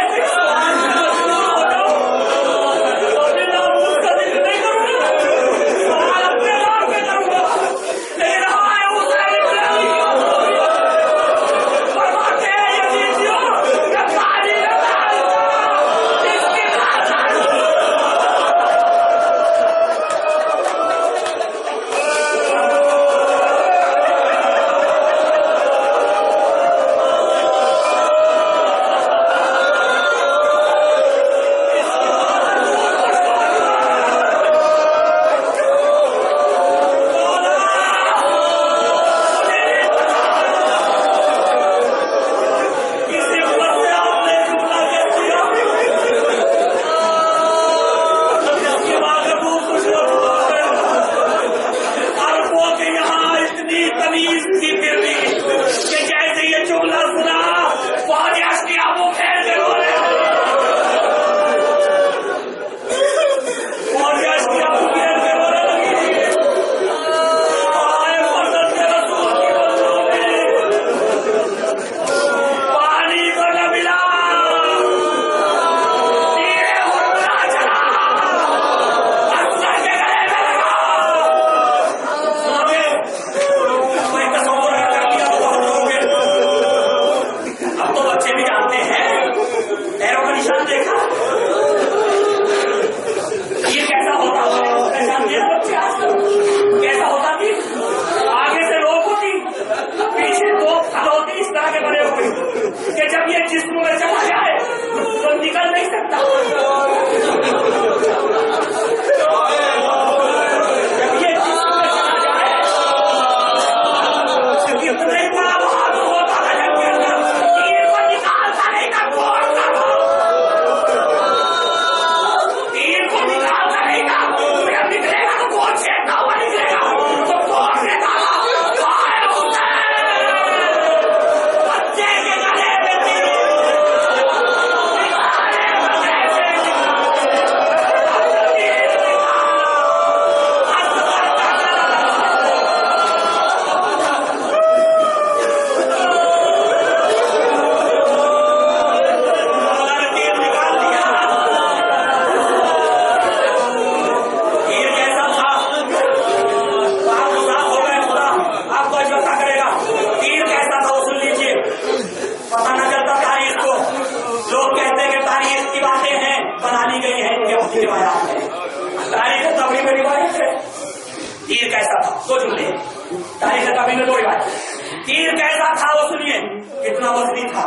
تیر کیسا تھا وہ سنیے، کتنا وزنی تھا،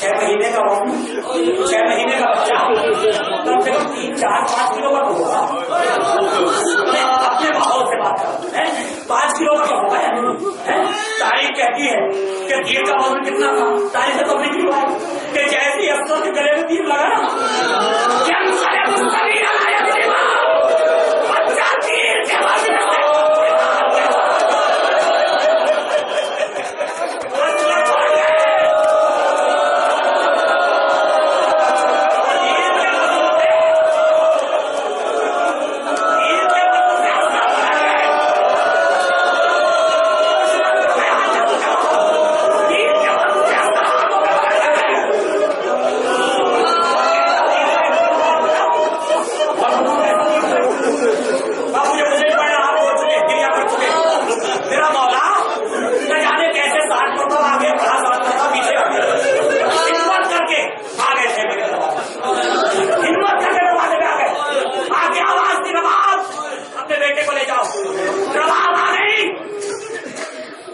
6 مہینے کا وزن، 6 مہینے کا بچہ کم سے کم 3-4-5 کلو کا ہوگا. اپنے ماحول سے بات کر 5 کلو کا ہوگا. تاریخ کہتی ہے کہ تیر کا وزن کتنا تھا، تاریخ تو لکھی ہوا ہے کہ جیسی افسر کے گلے میں تیر لگا نا بچہ تیر کے وزن سے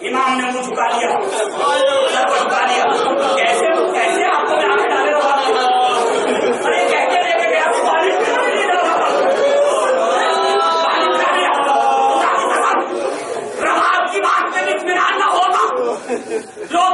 امام نے منہ جھکا لیا, سر کو جھکا لیا. کیسے آپ کو میں آگے ڈالے رہا, ارے کہتے لے کے گیا رواج کی بات میں اطمینان نہ ہوگا. لوگ